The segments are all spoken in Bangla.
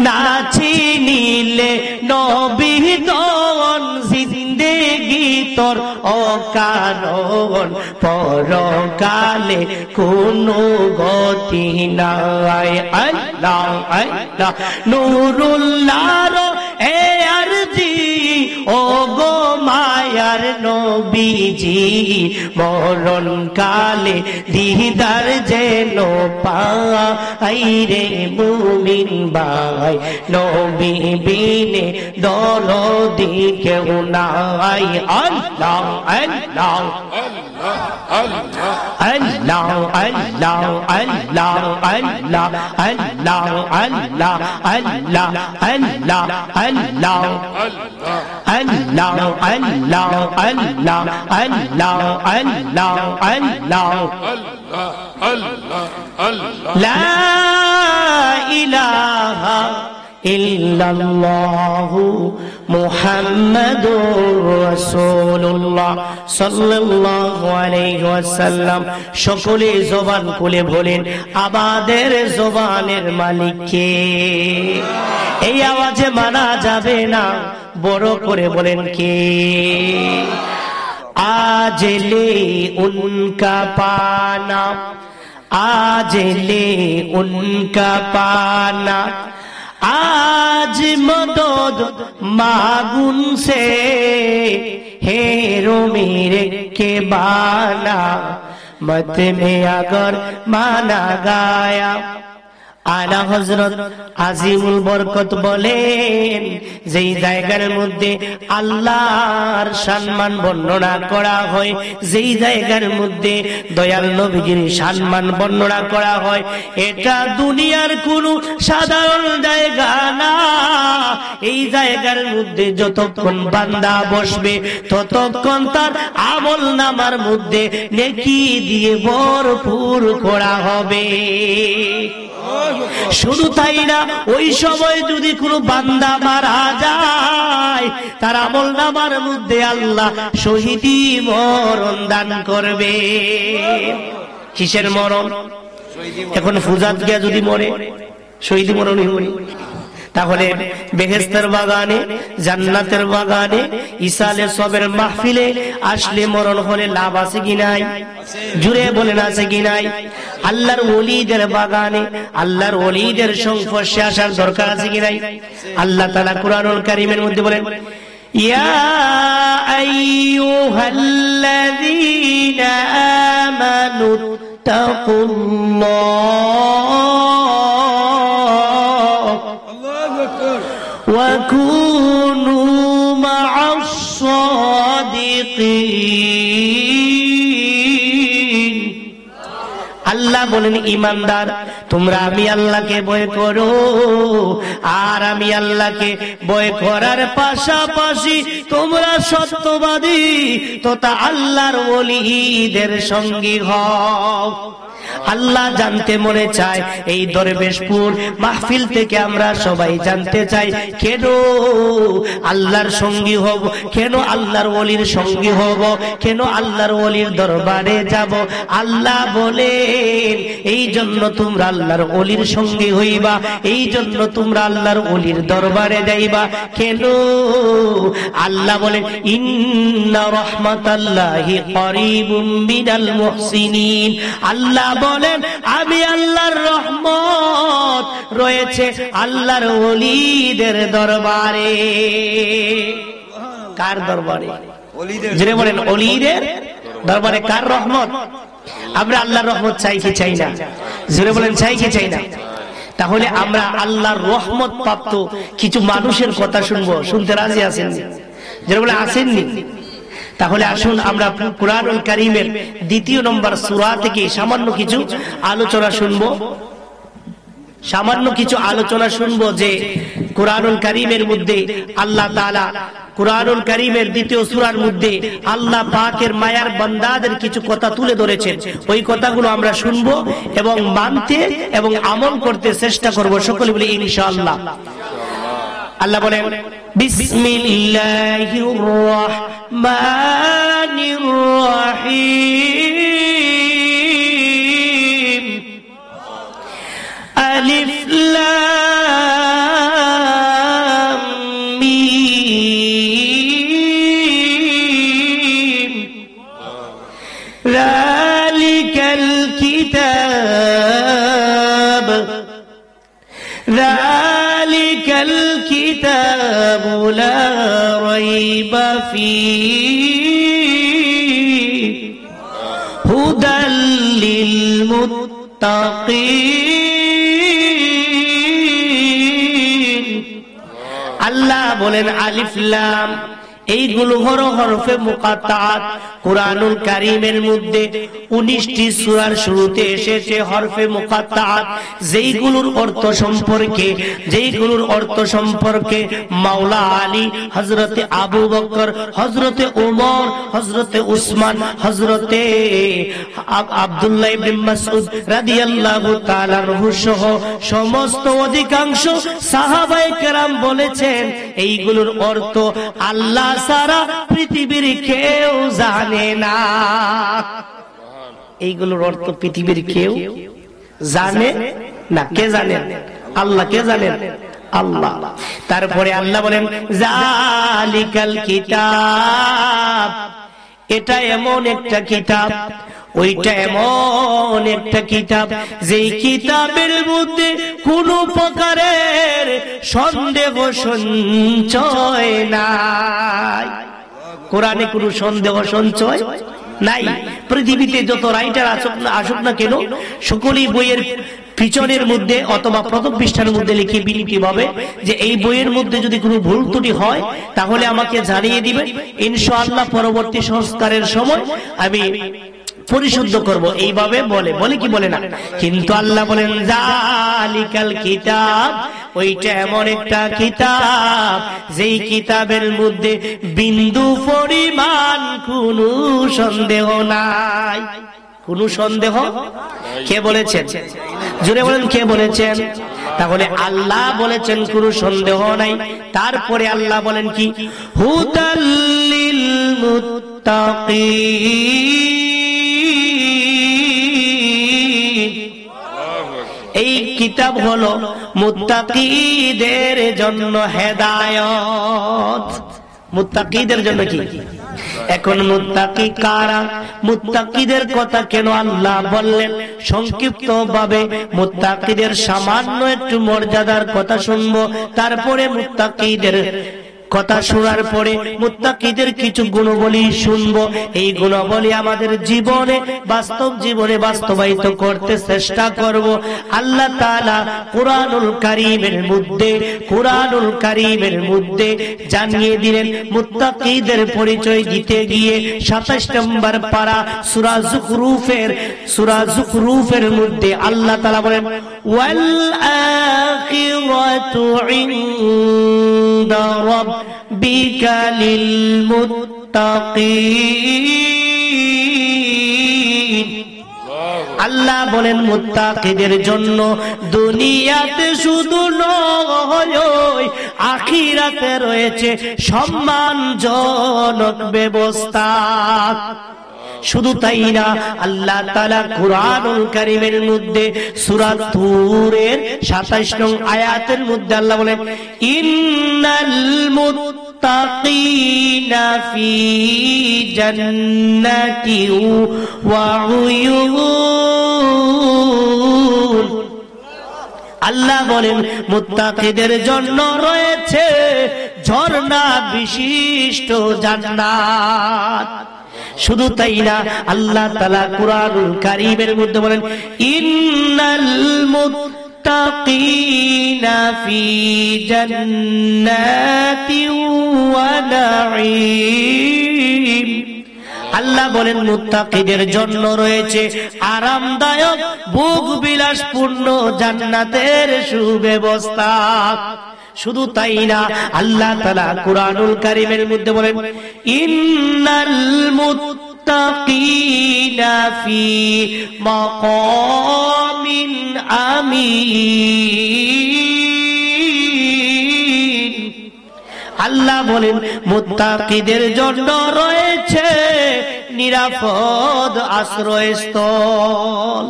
না চিনিলে নবী দন জিন্দেগি তোর অকারণ পরকালে কোনো গতি নাই আল্লাহ আল্লাহ নুরুল্লাহর এ আরজি ও গো মায়ার নবীজি মরণ কালে দিদার যেন পাই রে মুমিন ভাই নবী বিনে দরদি কেউ নাই আল্লাহ আল্লাহ আল্লাহ আল্লাহ আল্লাহ আল্লাহ আল্লাহ আল্লাহ আল্লাহ আল্লাহ আল্লাহ আল্লাহ আল্লাহ আল্লাহ আল্লাহ আল্লাহ আল্লাহ লা ইলাহা ইল্লাল্লাহু মুহাম্মাদুর রাসূলুল্লাহ সাল্লাল্লাহু আলাইহি ওয়াসাল্লাম। সকলে জবান খুলে বলেন আমাদের জবানের মালিক কে? এই আওয়াজে মানা যাবে না, বড় করে বলেন কে? आज ले उनका पाना, आज ले उनका पाना, आज मदद मांगुन से हेरो मेरे के बाना मत में अगर माना गाया। আলা হযরত আজিমুল বরকত বলেন যেই জায়গার মধ্যে আল্লাহর সম্মান বর্ণনা করা হয়, যেই জায়গার মধ্যে দয়াল নবীজির সম্মান বর্ণনা করা হয়, এটা দুনিয়ার কোনো সাধারণ জায়গা না। এই জায়গার মধ্যে যতক্ষণ বান্দা বসবে ততক্ষণ তার আমল নামার মধ্যে নেকি দিয়ে ভরপুর করা হবে। শুধু তাই না, ওই সময় যদি কোনো বান্দা মারা যায় তার আমল নামার মধ্যে আল্লাহ শহীদি মরণ দান করবে। কিসের মরণ? এখন ফুজাত গিয়া যদি মরে শহীদি মরণই হই, তাহলে বেহেশতের বাগানে জান্নাতের বাগানে ইসালে সবের মাহফিলে আসলে মরণ হলে লাভ আছে কি নাই? জুড়ে বলেন আছে কি নাই? আল্লাহর ওলিদের বাগানে আল্লাহর ওলিদের সংস্পর্শে আসার দরকার আছে কি নাই? আল্লাহ তাআলা কুরআনুল কারীমের মধ্যে বলেন ইয়া আইয়ুহাল্লাযীনা আমানু তাকুল্লাহ ওয়া কুনু মা'আস সাদিকিন। আল্লাহ বলেন ইমানদার তোমরা আমি আল্লাহকে ভয় করো, আর আমি আল্লাহকে ভয় করার পাশাপাশি তোমরা সত্যবাদী তথা আল্লাহর ওলিদের সঙ্গী হও। আল্লাহ জানতে মনে চায় এই দরবেশপুর মাহফিল থেকে আমরা সবাই জানতে চাই কেন আল্লাহর সঙ্গী হব, কেন আল্লাহর ওলির সঙ্গী হব, কেন আল্লাহর ওলির দরবারে যাব। আল্লাহ বলেন এই জন্য তোমরা আল্লাহর ওলির সঙ্গী হইবা, এই জন্য তোমরা আল্লাহর ওলির দরবারে যাইবা। কেন? আল্লাহ বলেন ইন্না রাহমাতাল্লাহি করিবুম মিনাল মুহসিনিন। আল্লাহ বলেন আমি আল্লাহর রহমত রয়েছে আল্লাহর ওলিদের দরবারে। কার দরবারে? যিনি বলেন ওলিদের দরবারে। কার রহমত? আমরা আল্লাহর রহমত চাই কি চাই না? যিনি বলেন চাই কি চাই না? তাহলে আমরা আল্লাহর রহমত প্রাপ্ত কিছু মানুষের কথা শুনবো। শুনতে রাজি আছেন? যিনি বলে আসেননি, তাহলে আসুন আমরা কুরআনুল কারীমের ২য় নম্বর সূরা থেকে সামান্য কিছু আলোচনা শুনবো। সামান্য কিছু আলোচনা শুনবো যে কুরআনুল কারীমের মধ্যে আল্লাহ তাআলা কুরআনুল কারীমের ২য় সূরার মধ্যে আল্লাহ পাকের মায়ার বান্দাদের কিছু কথা তুলে ধরেছেন। ওই কথাগুলো আমরা শুনবো এবং মানতে এবং আমল করতে চেষ্টা করব। সকলে বলি ইনশাআল্লাহ। আল্লাহ বলেন বিসমিল্লাহির রহমানির রহিম আলিফ লাম যালিকাল কিতাবু লা রাইবা ফীহি হুদাল লিল মুত্তাকিন। আল্লাহ বলেন আলিফ লাম, এইগুলো হরফে মুকাত্তাআত। কুরআনুল কারীমের মধ্যে 19টি সূরার শুরুতে এসেছে হরফে মুকাত্তাআত, যেইগুলোর অর্থ সম্পর্কে মাওলা আলী, হযরতে আবু বকর, হযরতে ওমর, হযরতে উসমান, হযরতে আব্দুল্লাহ ইবনে মাসউদ রাদিয়াল্লাহু তাআলা আনহু সহ সমস্ত অধিকাংশ সাহাবায়ে কেরাম বলেছেন এইগুলোর অর্থ আল্লাহ সারা পৃথিবীর কেউ জানে না। এইগুলোর অর্থ পৃথিবীর কেউ জানে না। কে জানেন? আল্লাহ। কে জানেন? আল্লাহ। তারপরে আল্লাহ বলেন যালিকাল কিতাব, এটা এমন একটা কিতাব, ওইটা এমন একটা কিতাব যেই কিতাবের মধ্যে কোনো প্রকারের সন্দেহ সঞ্চয় নাই। কোরআনে কোনো সন্দেহ সঞ্চয় নাই। পৃথিবীতে যত রাইটার আসুক না কেন, সকলেই বইয়ের পিছনের মধ্যে অথবা প্রথম পৃষ্ঠার মধ্যে লিখে বিনীতভাবে যে এই বইয়ের মধ্যে যদি কোনো ভুল ত্রুটি হয় তাহলে আমাকে জানিয়ে দিবেন, ইনশাআল্লাহ পরবর্তী সংস্কারের সময় আমি পরিশুদ্ধ করব। এইভাবে বলে কি বলে না? কিন্তু আল্লাহ বলেন যালিকাল কিতাব, ওইটা এমন একটা কিতাব যেই কিতাবের মধ্যে বিন্দু পরিমাণ কোনো সন্দেহ নাই। কোনো সন্দেহ? কে বলেছেন? জোরে বলেন, কে বলেছেন? তাহলে আল্লাহ বলেছেন কোনো সন্দেহ নাই। তারপরে আল্লাহ বলেন কি? হুদাল লিল মুত্তাকিন। এই কিতাব হলো মুত্তাকিদের জন্য হেদায়েত। মুত্তাকিদের জন্য কি? এখন মুত্তাকি কারা? মুত্তাকিদের কথা কেন আল্লাহ বললেন? সংক্ষিপ্ত ভাবে মুত্তাকিদের সামান্য একটু মর্যাদার কথা শুনবো, তারপরে মুত্তাকিদের কথা শোনার পরে মুত্তাকিদের কিছু গুণাবলী শুনবো। এই গুণাবলী আমাদের জীবনে বাস্তবায়িত করতে চেষ্টা করব। আল্লাহ তাআলা কুরআনুল কারীমের মধ্যে জানিয়ে দিলেন মুত্তাকিদের পরিচয় দিতে গিয়ে 27 নম্বর পারা সূরা যুখরুফের মধ্যে আল্লাহ তাআলা বলেন ওয়াল আখিরাতু ইনদা রাব্বিকা লিল মুত্তাকিন। আল্লাহ বলেন মুত্তাকিদের জন্য দুনিয়াতে শুধু নয়, আখিরাতে রয়েছে সম্মানজনক ব্যবস্থা। শুধু তাই না, আল্লাহ তাআলা কুরআনুল কারীমের মধ্যে সূরা তুরের 27 নং আয়াতের মধ্যে আল্লাহ বলেন ইন্নাল মুত্তাকিনা ফি জান্নাতি ওয়া উয়ুন। আল্লাহ বলেন মুত্তাকিদের জন্য রয়েছে ঝর্ণা বিশিষ্ট জান্নাত। শুধু তাই না, আল্লাহ তাআলা কুরআনুল কারীমের মধ্যে বলেন ইন্নাল মুত্তাকিনা ফি জান্নাতি ওয়া নাঈম। আল্লাহ বলেন মুত্তাকিদের জন্য রয়েছে আরামদায়ক ভোগ বিলাসপূর্ণ জান্নাতের সুব্যবস্থা। শুধু তাই না, আল্লাহ তাআলা কুরআনুল কারীমের মধ্যে বলেন ইন্নাল মুত্তাকিনা ফি মাকামিন আমিন। আল্লাহ বলেন মুত্তাকিদের জন্য রয়েছে নিরাপদ আশ্রয়স্থল।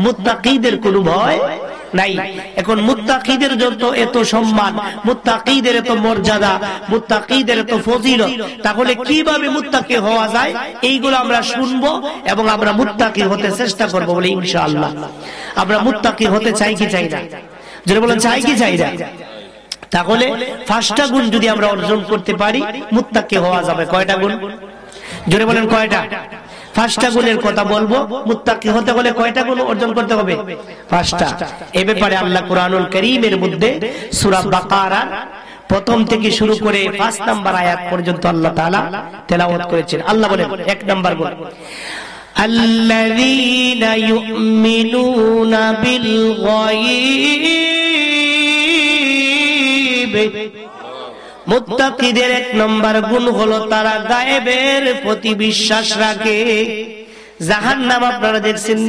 মুত্তাকিদের কোনো ভয় নাই। এখন মুত্তাকিদের জন্য এত সম্মান, মুত্তাকিদের এত মর্যাদা, মুত্তাকিদের এত ফজিলত, তাহলে কিভাবে মুত্তাকি হওয়া যায় এইগুলো আমরা শুনবো এবং আমরা মুত্তাকি হতে চেষ্টা করবো বলে ইনশাআল্লাহ। আমরা মুত্তাকি হতে চাই কি চাই না? যারা বলেন চাই কি চাই না, তাহলে 5টা গুণ যদি আমরা অর্জন করতে পারি মুত্তাকি হওয়া যাবে। কয়টা গুণ? জোরে বলেন কয়টা? 5টা গুণের কথা বলবো। মুত্তাকি হতে হলে কয়টা গুণ অর্জন করতে হবে? 5টা। এই ব্যাপারে আল্লাহ কুরআনুল কারীমের মধ্যে সূরা বাকারা প্রথম থেকে শুরু করে 5 নাম্বার আয়াত পর্যন্ত আল্লাহ তাআলা তেলাওয়াত করেছেন। আল্লাহ বলেন 1 নাম্বার গুণ, আল্লাযীনা ইউমিনুনা বিল গায়ব। মুত্তাকিদের 1 নাম্বার গুণ হলো তারা গায়েবের প্রতি বিশ্বাস রাখে। জাহান্নাম আপনারা দেখছেন?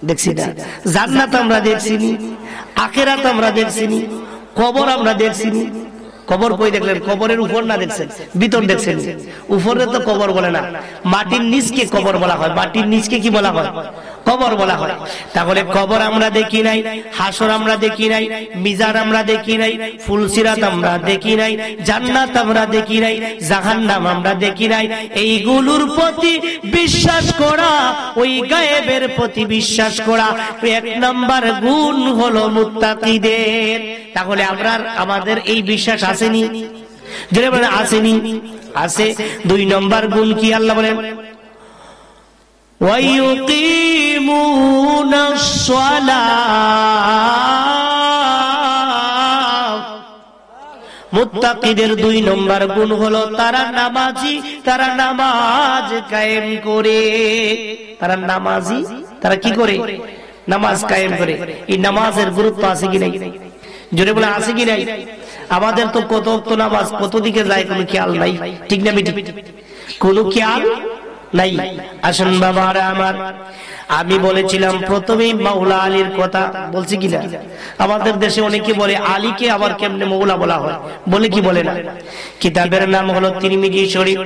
দেখছি না। জান্নাত আমরা দেখছি, আখিরাত আমরা দেখছি, কবর আমরা দেখছি। কবর কই দেখলেন? কবরের উপর না দেখছেন, ভিতর দেখছেন। উপরে তো কবর বলে না, মাটির নিচকে কবর বলা হয়। মাটির নিচকে কি বলা হয়? কবর বলা হয়। তাহলে কবর আমরা দেখি নাই, হাসর আমরা দেখি নাই, মিজান আমরা দেখি নাই, ফুলসিরাত আমরা দেখি নাই, জান্নাত আমরা দেখি নাই, জাহান্নাম আমরা দেখি নাই। এইগুলোর প্রতি বিশ্বাস করা, ওই গায়েবের প্রতি বিশ্বাস করা 1 নাম্বার গুণ হলো মুত্তাকিদের। তাহলে আমরা আমাদের এই বিশ্বাস আসেনি? যারা বলে আসেনি, আছে। 2 নাম্বার গুণ কি? আল্লাহ বলেন ওয়ায়ুকিমুনাস সালাত। মুত্তাকিদের 2 নাম্বার গুণ হলো তারা নামাজি, তারা নামাজ কায়েম করে। তারা নামাজি, তারা কি করে? নামাজ কায়েম করে। এই নামাজের গুরুত্ব আছে কি নাই? জোরে বলে আছে কি নাই? আমাদের তো কত তো নামাজ কত দিকে যায় কোনো খেয়াল নাই, ঠিক না বেটি? কোনো খেয়াল নাই। আসেন বাবারা আমার, আমি বলেছিলাম প্রথমেই মাওলা আলীর কথা, বলছি কিনা? আমাদের দেশে অনেকে বলে আলীকে আবার কেমনে মৌলা বলা হয়, বলে কি বলে না? কিতাবের নাম হলো তিরমিজি শরীফ,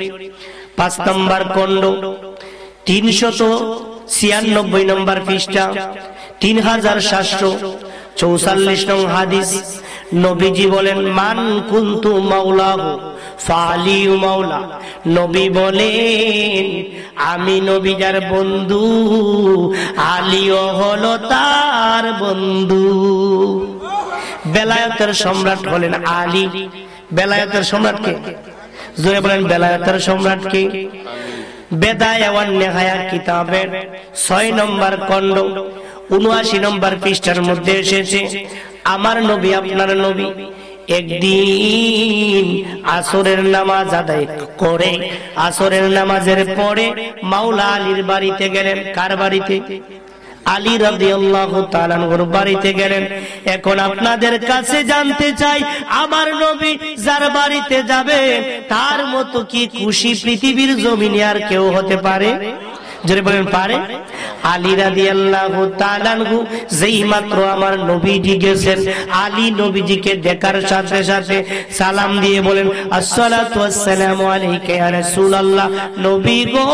5 নম্বর খণ্ড, 396 নম্বর পৃষ্ঠা, 3744 নং হাদিস। নবীজি বলেন মান কুনতু মাওলাহু ফালিউ মাওলা। নবী বলেন আমি নবী যার বন্ধু, আলীও হলো তার বন্ধু। বেলায়েতের সম্রাট হলেন আলী। বেলায়েতের সম্রাট কে? জোরে বলেন বেলায়েতের সম্রাট কে? বেদায়া ওয়ান নিহায়া কিতাবের 6 নম্বর খণ্ড 79 নম্বর পৃষ্ঠার মধ্যে এসেছে, আমার নবী আপনার নবী একদিন আসরের নামাজ আদায় করে, আসরের নামাজের পরে মাওলা আলীর বাড়িতে গেলেন। কার বাড়িতে? আলী রাদিয়াল্লাহু তাআলা আনহুর বাড়িতে গেলেন। এখন আপনাদের কাছে জানতে চাই, আমার নবী যার বাড়িতে যাবে তার মতো কি খুশি পৃথিবীর জমিনে আর কেউ হতে পারে? জোরে বলেন পারে? আলী রাদিয়াল্লাহু তাআলা আনহু যেই মাত্র আমার নবীজি গেছেন, আলী নবীজিকে দেখার সাথে সাথে সালাম দিয়ে বলেন আসসালাতু ওয়াসসালামু আলাইকা ইয়া রাসূলুল্লাহ। নবী গো,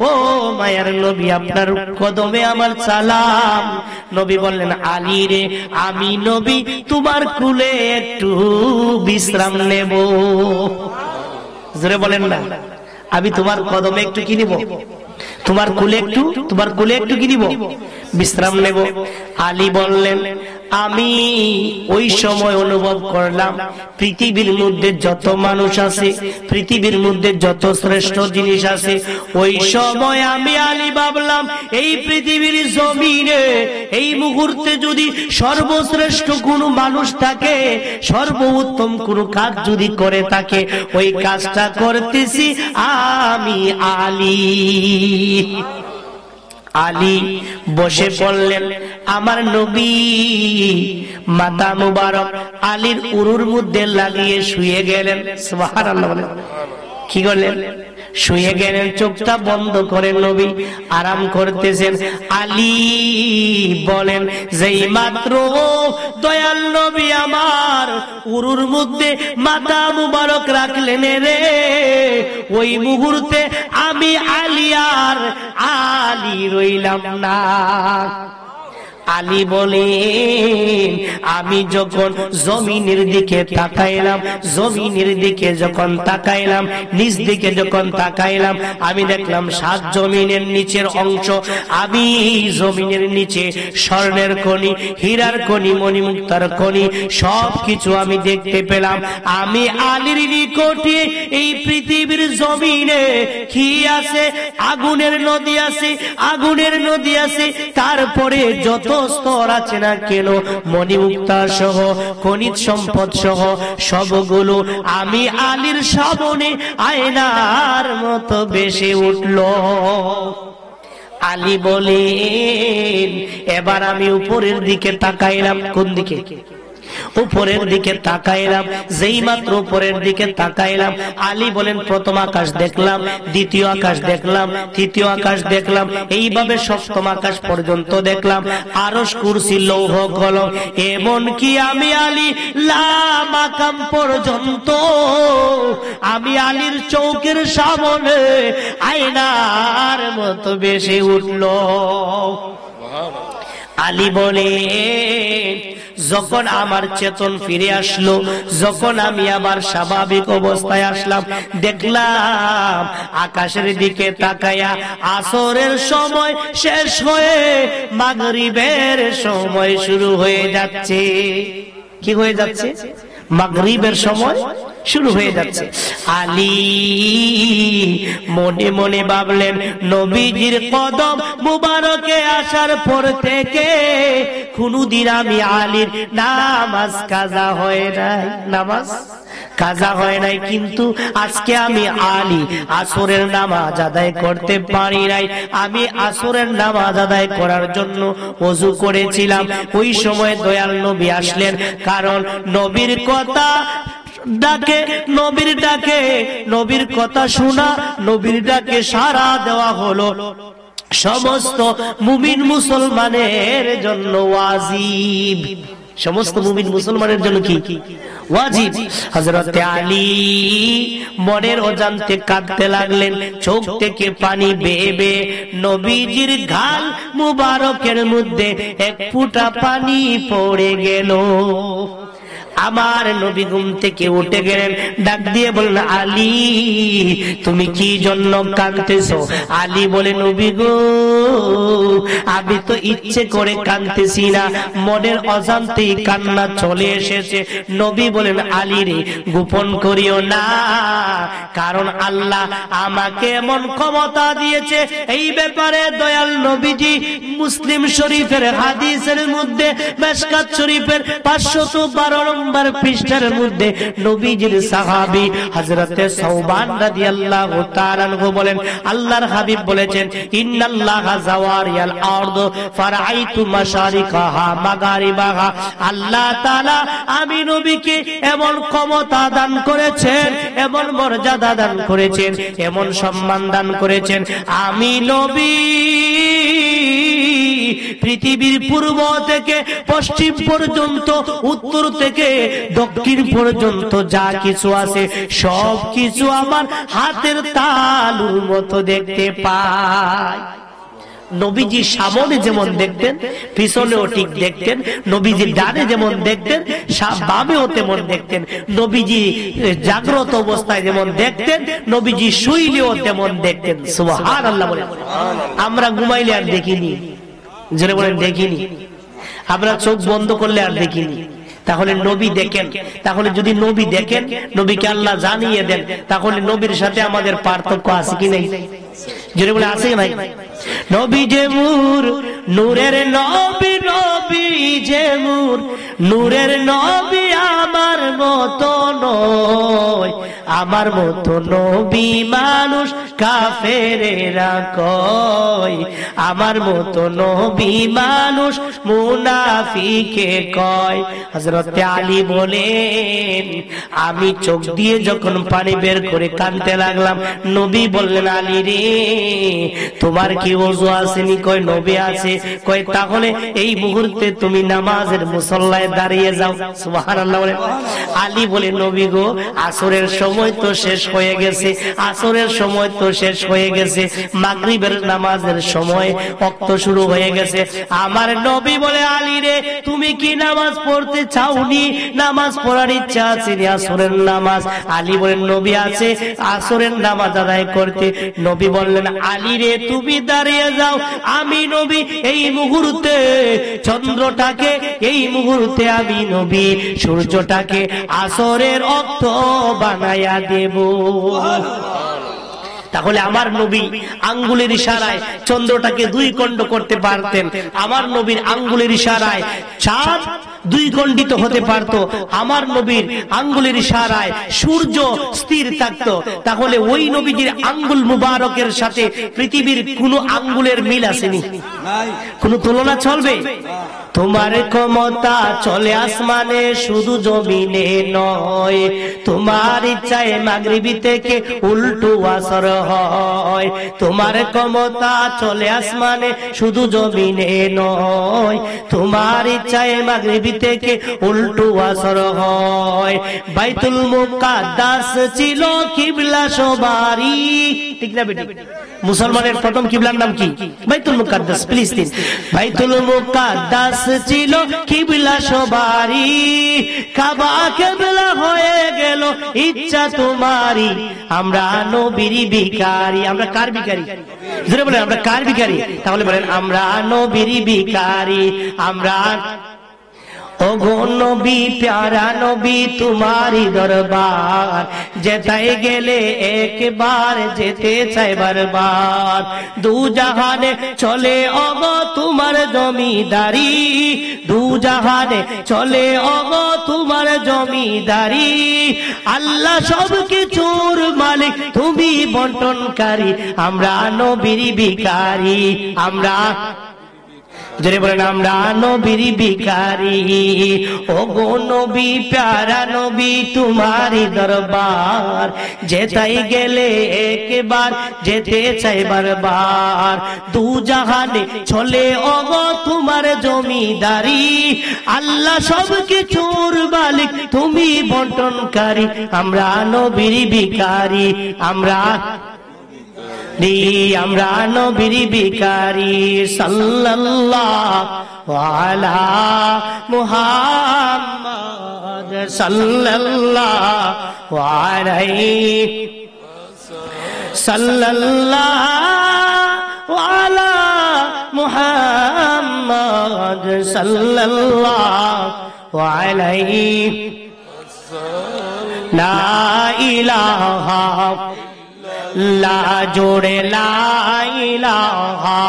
ও মায়ার নবী, আপনার কদমে আমার সালাম। নবী বললেন আলী রে, আমি নবী তোমার কুলে একটু বিশ্রাম নেব। জোরে বলেন না, আমি তোমার কদমে একটু কি নিব? তোমার কোলে একটু কি নিব? বিশ্রাম নেব। আলী বললেন আমি ওই সময় অনুভব করলাম পৃথিবীর মধ্যে যত মানুষ আছে, পৃথিবীর মধ্যে যত শ্রেষ্ঠ জিনিস আছে, ওই সময় আমি আলী ভাবলাম এই পৃথিবীর জমিনে এই মুহূর্তে যদি সর্বশ্রেষ্ঠ কোন মানুষ থাকে, সর্বোত্তম কোন কাজ যদি করে থাকে, ওই কাজটা করতেছি আমি আলী। আলী বসে পড়লেন। আমার নবী মাথা মুবারক আলীর উরুর মধ্যে লাগিয়ে শুয়ে গেলেন। সুবহানাল্লাহ বলেন। কি করলেন? শুয়ে গেলেন, চোখটা বন্ধ করে নবী আরাম করতেছেন। আলী বলেন যেই মাত্র দয়াল নবী আমার উরুর মধ্যে মাথা মুবারক রাখলেন রে, ওই মুহূর্তে আমি আলী আর আলী রইলাম না। আলী বলেন আমি যখন জমিনের দিকে তাকাইলাম, জমিনের দিকে যখন তাকাইলাম, নিচ দিকে যখন তাকাইলাম, আমি দেখলাম 7 জমিনের নিচের অংশ, আমি জমিনের নিচে স্বর্ণের খনি, হীরার খনি, মণিমুক্তার খনি সব কিছু আমি দেখতে পেলাম। আমি আলীর নিকটে এই পৃথিবীর জমিনে কি আছে? আগুনের নদী আছে, আগুনের নদী আছে, তারপরে যত স্তর আছে না কেন মণিমুক্তা সহ খনিজ সম্পদ সহ সবগুলো আমি আলীর সামনে আয়নার মতো ভেসে উঠল। আলী বলেন, এবার আমি উপরের দিকে তাকাইলাম। কোন দিকে? উপরের দিকে তাকাইলাম। যেই মাত্র উপরের দিকে তাকাইলাম, আলী বলেন, প্রথম আকাশ দেখলাম, দ্বিতীয় আকাশ দেখলাম, তৃতীয় আকাশ দেখলাম, এইভাবে সপ্তম আকাশ পর্যন্ত দেখলাম। আরশ, কুরসি, লৌহ কলম, এমনকি আমি আলী লা মাকাম পর্যন্ত আমি আলীর চৌকের সামনে আয়নার মতো ভেসে উঠল। আলী বলে, যখন আমার চেতন ফিরে আসলো, যখন আমি আবার স্বাভাবিক অবস্থায় আসলাম, দেখলাম আকাশের দিকে তাকায়া আসরের সময় শেষ হয়ে মাগরিবের সময় শুরু হয়ে যাচ্ছে। কি হয়ে যাচ্ছে? মাগরিবের সময় শুরু হয়ে যাচ্ছে। আলী মনে মনে ভাবলেন, নবীজির কদম মুবারকে আসার পর থেকে কোনদিন আমি আলীর নামাজ কাজা হয় নাই, নামাজ কাজা হয় নাই, কিন্তু আজকে আমি আলী আসরের নামাজ আদায় করতে পারি নাই। আমি আসরের নামাজ আদায় করার জন্য ওযু করেছিলাম। ওই সময় দয়াল নবী আসলেন, কারণ নবীর কথা ডাকে, নবীর ডাকে, নবীর কথা শোনা, নবীর ডাকে সাড়া দেওয়া হলো সমস্ত মুমিন মুসলমানের জন্য ওয়াজিব। সমস্ত মুমিন মুসলমানের জন্য কি ওয়াজিব। হযরত আলী মনের অজান্তে কাঁদতে লাগলেন, চোখ থেকে পানি বেয়ে বেয়ে নবীজির গাল মুবারকের মধ্যে এক ফোঁটা পানি পড়ে গেল। আমার নবী ঘুম থেকে উঠে গেলেন, ডাক দিয়ে বললেন, আলী তুমি কি জন্য কাঁদতেছো? আলী বলে, নবী গো, আমি তো ইচ্ছে করে কাঁদতেছি না, মনের অজান্তেই কান্না চলে এসেছে। নবী বলেন, আলী রে, গোপন করিও না, কারণ আল্লাহ আমাকে এমন ক্ষমতা দিয়েছে। এই ব্যাপারে দয়াল নবীজি মুসলিম শরীফের হাদিসের মধ্যে, মিশকাত শরীফের 512 নম্বর পৃষ্ঠার মধ্যে নবীজির সাহাবী হযরতে সাওবান রাদিয়াল্লাহু তাআলা আনহু বলেন, আল্লাহর হাবিব বলেছেন, ইন্নাল্লাহা জাওয়ারিয়াল আরদ ফারাইতু মাশারিকাহা মাগারিবাহা। আল্লাহ তাআলা আমি নবীকে এমন ক্ষমতা দান করেছেন, এমন মর্যাদা দান করেছেন, এমন সম্মান দান করেছেন, আমি নবী পৃথিবীর পূর্ব থেকে পশ্চিম পর্যন্ত, উত্তর থেকে দক্ষিণ পর্যন্ত যা কিছু আছে সব কিছু আমার হাতের তালুর মতো দেখতে পাই। নবীজি সামনে যেমন দেখতেন, পিছনেও ঠিক দেখতেন। নবীজি ডানে যেমন দেখতেন, বামেও তেমন দেখতেন। নবীজি জাগ্রত অবস্থায় যেমন দেখতেন, নবীজি শুইলেও তেমন দেখতেন। সুবহানাল্লাহ বলেন। আমরা ঘুমাইলে আর দেখিনি, যারা বলেন দেখিনি, আমরা চোখ বন্ধ করলে আর দেখিনি। তাহলে নবী দেখেন, তাহলে যদি নবী দেখেন, নবীকে আল্লাহ জানিয়ে দেন, তাহলে নবীর সাথে আমাদের পার্থক্য আছে কি নাই? যদি বলে আছে ভাই, নবী যে নূর, নূরের নবী, নবী যে নূর, নূরের নবী আমার মতো নয়, আমার মতো নবী মানুষ কাফেরেরা কয়, আমার মতো নবী মানুষ মুনাফিকে কয়। হযরত আলী বলেন, আমি চোখ দিয়ে যখন পানি বের করে কাঁদতে লাগলাম, নবী বললেন, আলী রে, তোমার কি ওযু আসেনি? কয় নবী আছে। কয় তাহলে এই মুহূর্তে তুমি নামাজের মুসল্লায় দাঁড়িয়ে যাও। সুবহানাল্লাহ বলেন। আলী বলে নবী গো আসরের সময় তো শেষ হয়ে গেছে, আসরের সময় তো শেষ হয়ে গেছে, মাগরিবের নামাজের সময় ওয়াক্ত শুরু হয়ে গেছে। আমার নবী বলে আলী রে তুমি কি নামাজ পড়তে চাওনি? নামাজ পড়ার ইচ্ছা আছে রে আসরের নামাজ? আলী বলেন নবী আছে আসরের নামাজ আদায় করতে। নবী বললেন আলী রে তুমি দাঁড়িয়ে যাও, আমি নবী এই মুহূর্তে চন্দ্রটাকে, এই মুহূর্তে আমি নবী সূর্যটাকে আসরের ওয়াক্ত বানায়া দেব। তাহলে আমার নবী আঙ্গুলের ইশারায় চন্দ্রটাকে দুই খণ্ড করতে পারতেন, আমার নবীর আঙ্গুলের ইশারায় চাঁদ দুই খণ্ডিত হতে পারত, আমার নবীর আঙ্গুলের ইশারায় সূর্য স্থির থাকতো। তাহলে ওই নবীজির আঙ্গুল মুবারকের সাথে পৃথিবীর কোন আঙ্গুলের মিল আসেনি, কোন তুলনা চলবে? তোমার ক্ষমতা চলে আসমানে শুধু জমিনে নয়, তোমার ইচ্ছায় মাগরিবি থেকে উল্টো আসর হয়। তোমার ক্ষমতা চলে আসমানে শুধু জমিনে নয়, তোমার ইচ্ছায় মাগরিবি থেকে উল্টো আসর হয়। বাইতুল মুকাদ্দাস ছিল কিবলা সবারই, ঠিক না বেটি? মুসলমানের প্রথম কিবলার নাম কি? বাইতুল মুকাদ্দাস, ফিলিস্তিন। বাইতুল মুকাদ্দাস ছিল কিবলা সবারই, কাবা কিবলা হয়ে গেল ইচ্ছা তোমারই। আমরা নবীর ভিখারি, আমরা কার ভিখারি? জোরে বলেন আমরা কার ভিখারি? তাহলে বলেন আমরা নবীর ভিখারি। আমরা ওগো নবী প্যারা নবী তোমারি দরবার, যেতাই গেলে একবার যেতে চাই বারবার। দু জাহানে চলে ওগো তোমার জমিদারি, দু জাহানে চলে ওগো তোমার জমিদারি। আল্লাহ সব কিছুর মালিক তুমি বন্টনকারী, আমরা নবীর ভিখারি। আমরা জোরে বলেন আমরা নবীর ভিখারি। ওগো নবী প্যারা নবী তোমারি দরবার, যেতাই গেলে একবার যেতে চাই বারবার। দু জাহানে চলে ওগো তোমার জমিদারি, আল্লাহ সব কিছুর মালিক তুমি বন্টনকারী। আমরা নবীর ভিখারি, আমরা আমরা নবীর ভিখারি। সাল্লাল্লাহু আলা মুহাম্মদ সাল্লাল্লাহু আলাইহি, সাল্লাল্লাহু আলা মুহাম্মদ সাল্লাল্লাহু আলাইহি। লা ইলাহা লা জোড়ে লা ইলাহা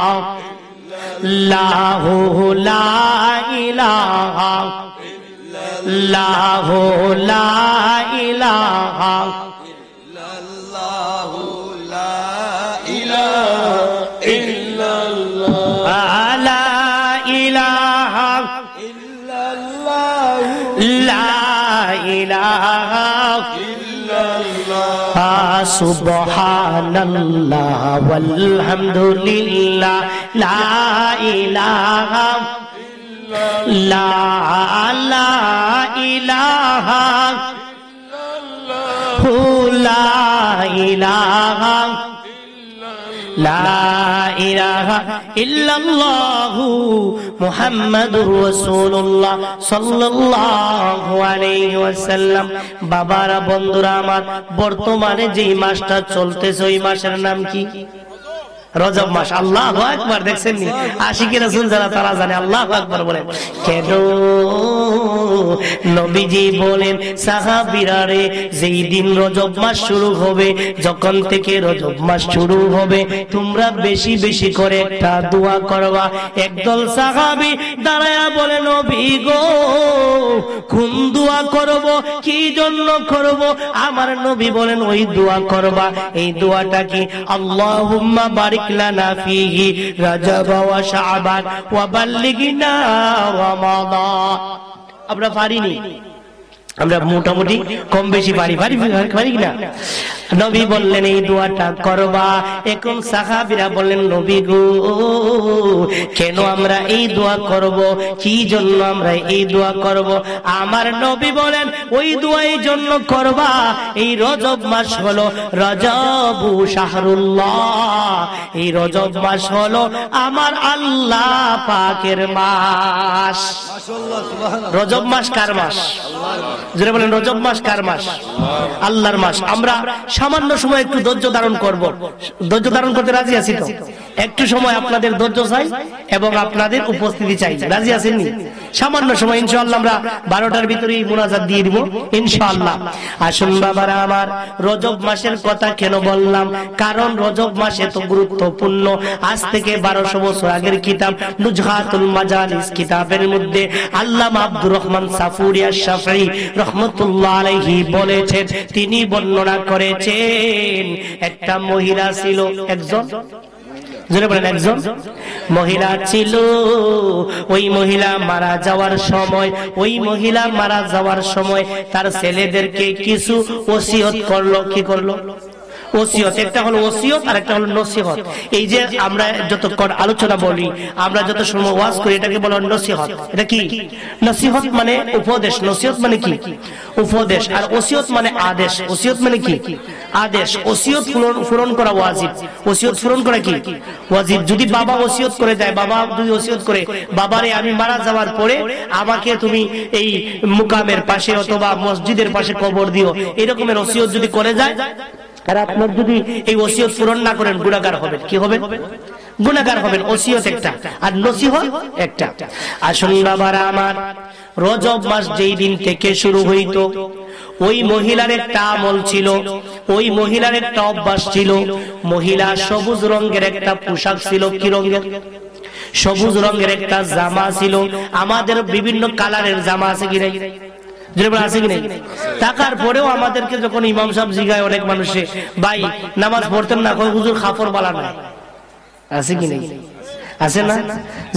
লাহু লা ইলাহা লাহু লা ইলাহা ইল্লাল্লাহু লা ইলাহা ইল্লাল্লাহ লা ইলাহা ইল্লাল্লাহু লা ইলাহা ইল্লাল্লাহ সুবহানাল্লাহ ওয়ালহামদুলিল্লাহ লা ইলাহা লা ইলাহা লা ইলাহা লা ইলাহা ইল্লাল্লাহু মুহাম্মাদুর রাসূলুল্লাহ সাল্লাল্লাহু আলাইহি ওয়াসাল্লাম। বাবারা বন্ধুরা আমার, বর্তমানে যে মাসটা চলতেছে ওই মাসের নাম কি? রজব মাস। আল্লাহু আকবার। দেখছেন নি আশিকি রাসূল যারা তারা জানে আল্লাহু আকবার বলেন কেন? নবীজি বলেন সাহাবীরা রে, যেই দিন রজব মাস শুরু হবে, যখন থেকে রজব মাস শুরু হবে, তোমরা বেশি বেশি করে একটা দোয়া করবা। একদল সাহাবী দাঁড়ায়া বলে নবী গো কোন দোয়া করব, কি জন্য করব? আমার নবী বলেন ওই দোয়া করবা। এই দোয়াটা কি? আল্লাহুম্মা বারিক লানা ফিহি রজব ওয়া শাবান ওয়া বাল্লিগনা রমাদান। আমরা পারিনি, আমরা মোটামুটি কম বেশি পারি কিনা? নবী বললেন এই দোয়াটা করবা। এখন সাহাবীরা বললেন নবী গো, কেন আমরা এই দোয়া করব? কি জন্য আমরা এই দোয়া করব? আমার নবী বলেন ওই দোয়া এই জন্য করবা, এই রজব মাস হলো রজবু শাহরুল্লাহ, এই রজব মাস হলো আমার আল্লাহ পাকের মাস। মাশাআল্লাহ, সুবহানাল্লাহ। রজব মাস কার মাস? যারা বলেন রজব মাস কার মাস? আল্লাহর মাস। আমরা সামান্য সময় একটু ধৈর্য ধারণ করব। ধৈর্য ধারণ করতে রাজি আছি তো? একটু সময় আপনাদের ধৈর্য চাই এবং আপনাদের উপস্থিতি চাই। রাজি আছেন নি? সামান্য সময় ইনশাআল্লাহ আমরা 12টার ভিতরেই মুনাজাত দিয়ে দিব ইনশাআল্লাহ। আসুন বাবারা আমার, রজব মাসের কথা কেন বললাম? কারণ রজব মাস এত গুরুত্বপূর্ণ। আজ থেকে 1200 বছর আগের কিতাব নুজহাতুল মাজালিস কিতাবের মধ্যে আল্লামা আব্দুর রহমান সাফুরিয়া শাফঈ রহমাতুল্লাহ আলাইহি বলেছেন, তিনি বর্ণনা করেছেন একটা মহিলা ছিল, একজন একজন মহিলা ছিল। ওই মহিলা মারা যাওয়ার সময় তার ছেলেদেরকে কিছু ওসিয়ত করলো। কি করলো? ওসিয়ত। একটা হলো ওসিয়ত আর একটা হলো নসিহত। এই যে আমরা যতক্ষণ আলোচনা বলি, আমরা যত সময় ওয়াজ করি, এটাকে বলা হয় নসিহত। এটা কি? নসিহত মানে উপদেশ, নসিহত মানে কি? উপদেশ। আর ওসিয়ত মানে আদেশ। ওসিয়ত মানে কি? আদেশ। ওসিয়ত পূরণ করা ওয়াজিব। ওসিয়ত পূরণ করা কি? ওয়াজিব। যদি বাবা ওসিয়ত করে দেয়, বাবা যদি ওসিয়ত করে, বাবারে আমি মারা যাওয়ার পরে আমাকে তুমি এই মুকামের পাশে অথবা মসজিদের পাশে কবর দিও, এরকমের ওসিয়ত যদি করে যায়, আর আপনার যদি এই ওসিয়ত পূরণ না করেন গুনাহগার হবেন। কি হবেন? গুনাহগার হবেন। ওসিয়ত একটা আর নসিহত একটা। আসুন বাবারা আমার, রজব মাস যেই দিন থেকে শুরু হইতো, ওই মহিলার একটা আমল ছিল, ওই মহিলার একটা অভ্যাস ছিল। মহিলা সবুজ রঙের একটা পোশাক ছিল। কি রঙের? সবুজ রঙের একটা জামা ছিল। আমাদের বিভিন্ন কালারের জামা আছে কি নাই? আছে কি নাই? টাকার পরেও আমাদেরকে যখন ইমাম সাহেব জিগায়, অনেক মানুষে ভাই নামাজ পড়তেন না, হুজুর খাফর বালা নাই, আছে কি নাই? আছে না?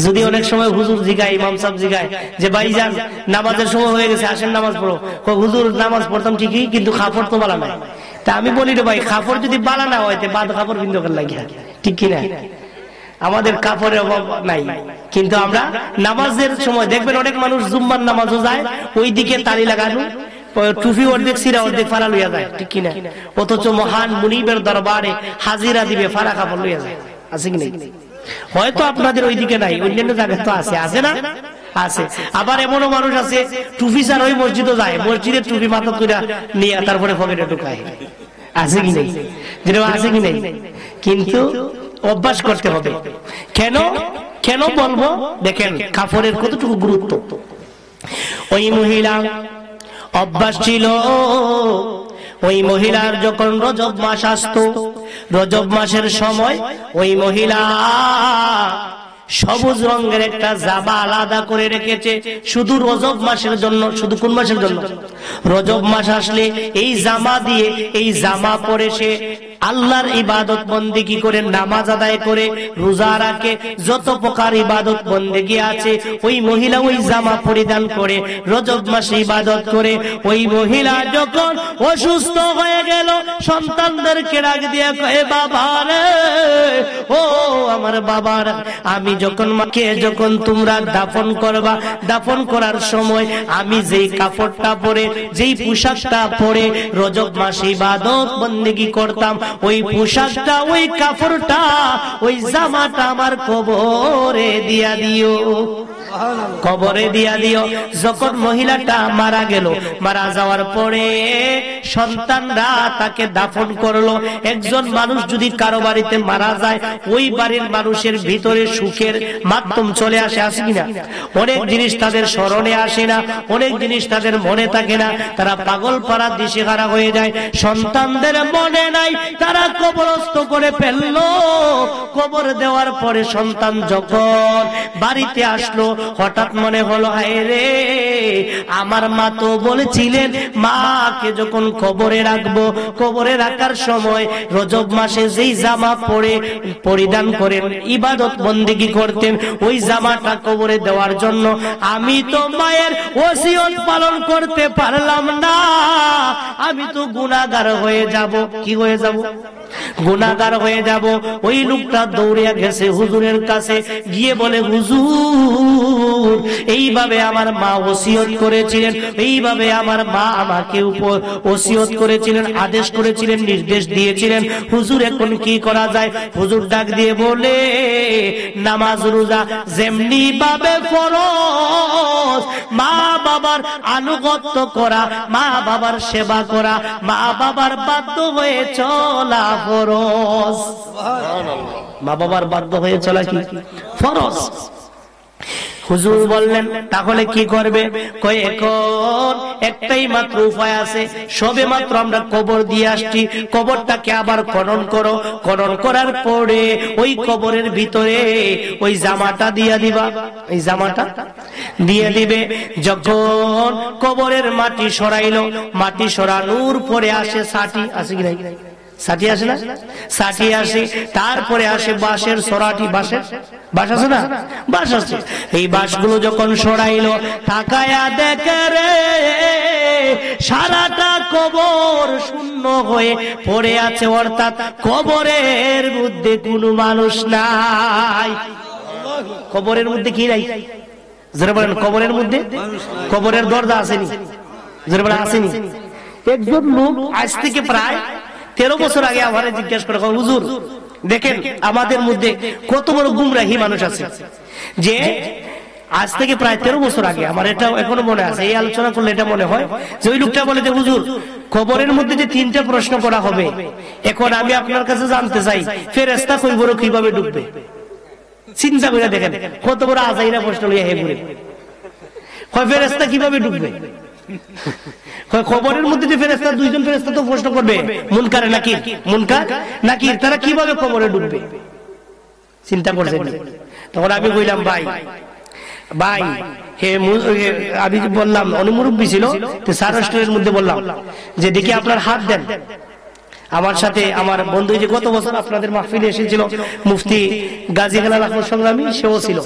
যদি অনেক সময় হুজুর জিগায়, ইমাম সাহেব জিগায় যে ভাই যান নামাজের সময় হয়ে গেছে, আসেন নামাজ পড়ো, হুজুর নামাজ পড়তাম ঠিকই কিন্তু খাফর তো বালা নাই। তা আমি বলি রে ভাই, খাফর যদি বালা না হয় বাদ খাফর বিন্দু লাগিয়া, ঠিক কিনা? আমাদের কাপড়ের অভাব নাই, কিন্তু আমরা নামাজের সময় দেখবেন অনেক মানুষ জুম্মার নামাজও যায়, ওই দিকে তালি লাগানো, টুপি অর্ধেক সিরা অর্ধেক ফাড়া লইয়া যায়, ঠিক কিনা? অথচ মহান মুনিবের দরবারে হাজিরা দিবে ফাড়া কাপড় লইয়া যায়। আছে কি নাই? হয়তো আপনাদের ওই দিকে নাই, অন্যান্য জায়গায় তো আছে। আছে না? আছে। আবার এমনও মানুষ আছে টুপি ছাড়া ওই মসজিদও যায়, মসজিদের টুপি মাথা তুলে নিয়ে তারপরে পকেটে ঢুকায়। আছে কি নাই? যেটা আছে কি নাই? কিন্তু অভ্যাস করতে হবে। কেন কেন বলবো? দেখেন কাপড়ের কতটুকু গুরুত্ব। ওই মহিলা অভ্যাস ছিল, ওই মহিলার যখন রজব মাস আসতো, রজব মাসের সময় ওই মহিলা সবুজ রঙের একটা জামা আলাদা করে রেখেছে শুধু রজব মাসের জন্য। শুধু কোন মাসের জন্য? রজব মাস আসলে এই জামা দিয়ে, এই জামা পরে সে আল্লাহর ইবাদত বন্দেগী করে, নামাজ আদায় করে, রোজা রাখে, যত প্রকার ইবাদত বন্দেগী আছে ওই মহিলা ওই জামা পরিধান করে রজব মাসে ইবাদত করে। ওই মহিলা যখন অসুস্থ হয়ে গেল, সন্তানদেরকে ডাক দিয়ে কয়ে, বাবা রে, ও আমার বাবার, আমি যখন মাকে যখন তোমরা দাফন করবা, দাফন করার সময় আমি যেই কাপড়টা পরে, যেই পোশাকটা পরে রজব মাসে ইবাদত বন্দেগী করতাম, ওই পোশাকটা, ওই কাপড়টা, ওই জামাটা আমার কবরে দিয়া দিও, কবরে দিয়া দিও। যখন মহিলাটা মারা গেল, মারা যাওয়ার পরে সন্তানরা তাকে দাফন করলো। একজন মানুষ যদি কারো বাড়িতে মারা যায়, ওই বাড়ির মানুষের ভিতরে সুখের মাধ্যম চলে আসে। আসে কিনা? অনেক জিনিস তাদের স্মরণে আসে না, অনেক জিনিস তাদের মনে থাকে না, তারা পাগল পাড়া দিশেহারা হয়ে যায়। সন্তানদের মনে নাই, তারা কবরস্থ করে ফেললো। কবর দেওয়ার পরে সন্তান যখন বাড়িতে আসলো, হঠাৎ মনে হলো, হায় রে, আমার মা তো বলেছিলেন মাকে যখন কবরে রাখবো, কবরে রাখার সময় রজব মাসে যেই জামা পরে পরিধান করেন ইবাদত বন্দেগী করতেন, ওই জামাটা কবরে দেওয়ার জন্য আমি তো মায়ের ওসিয়ত পালন করতে পারলাম না, আমি তো গুনাহগার হয়ে যাব। কি হয়ে যাব? গুনাহগার হয়ে যাব। ওই লোকটা দৌড়িয়া গেছে হুজুরের কাছে, গিয়ে বলে হুজুর এইভাবে আমার মা ওসিয়ত করেছিলেন, এইভাবে আমার মা আমাকে ওসিয়ত করেছিলেন, আদেশ করেছিলেন, নির্দেশ দিয়েছিলেন, হুজুর এখন কি করা যায়? হুজুর ডাক দিয়ে বলে নামাজ রোজা যেমনি ভাবে ফরজ, মা বাবার আনুগত্য করা, মা বাবার সেবা করা, মা বাবার বাধ্য হয়ে চলা ফরজ। মা বাবার বাধ্য হয়ে চলা কি ফরজ? হুজুর বললেন তাহলে কি করবে? কয় এখন একটাই মাত্র উপায় আছে, সবে মাত্র আমরা কবর দিয়ে আসছি, কবরটাকে আবার খনন করো, খনন করার পরে ওই কবরের ভিতরে ওই জামাটা দিয়ে দিবা, এই জামাটা দিয়ে দিবে। যখন কবরের মাটি সরাইলো, মাটি সরানোর পরে আসে সাটি, আছে কি নাই? সাটি আসে না? সাটি আসে, তারপরে আসে বাঁশের সরাটি, বাঁশের বাঁশ আছে না? বাঁশ আছে। এই বাঁশগুলো যখন সরাইলো, তাকায়া দেখে রে সারাটা কবর শূন্য হয়ে পড়ে আছে, অর্থাৎ কবরের মধ্যে কোনো মানুষ নাই। কবরের মধ্যে কি নাই? যারা বলেন কবরের মধ্যে, কবরের দরজা আসেনি, যারা বলেন আসেনি। একজন লোক আজ থেকে প্রায় 13 বছর আগে আমারে জিজ্ঞেস করে, হুজুর দেখেন আমাদের মধ্যে কত বড় গুমরাহি মানুষ আছে, যে আজ থেকে প্রায় 13 বছর আগে, আমার এটা এখনো মনে আছে, এই আলোচনা করলে এটা মনে হয় যে ওই লোকটা বলে যে হুজুর কবরের মধ্যে যে 3টা প্রশ্ন করা হবে, এখন আমি আপনার কাছে জানতে চাই ফেরেশতা কইবর কিভাবে ঢুকবে? চিন্তা করে দেখেন কত বড় আজাইরা প্রশ্ন লইয়া হে ঘুরে, কয় ফেরেশতা কিভাবে ঢুকবে? কবরের মধ্যে যে ফেরেশতা, 2জন ফেরেশতা তো প্রশ্ন করবে, মুনকার নাকির, মুনকার নাকির, তারা কিভাবে কবরে ঢুকবে? চিন্তা করছেন? তখন আমি কইলাম ভাই ভাই হে, আমি বললাম অনুমুরব্বী ছিল তো সারাষ্ট্রের মধ্যে বললাম যে দেখি আপনার হাত দেন। আমার সাথে আমার বন্ধু যে গত বছর আপনাদের মাহফিলে এসেছিল মুফতি গাজী হেলাল আহমদ সংগ্রামী, সেও ছিল।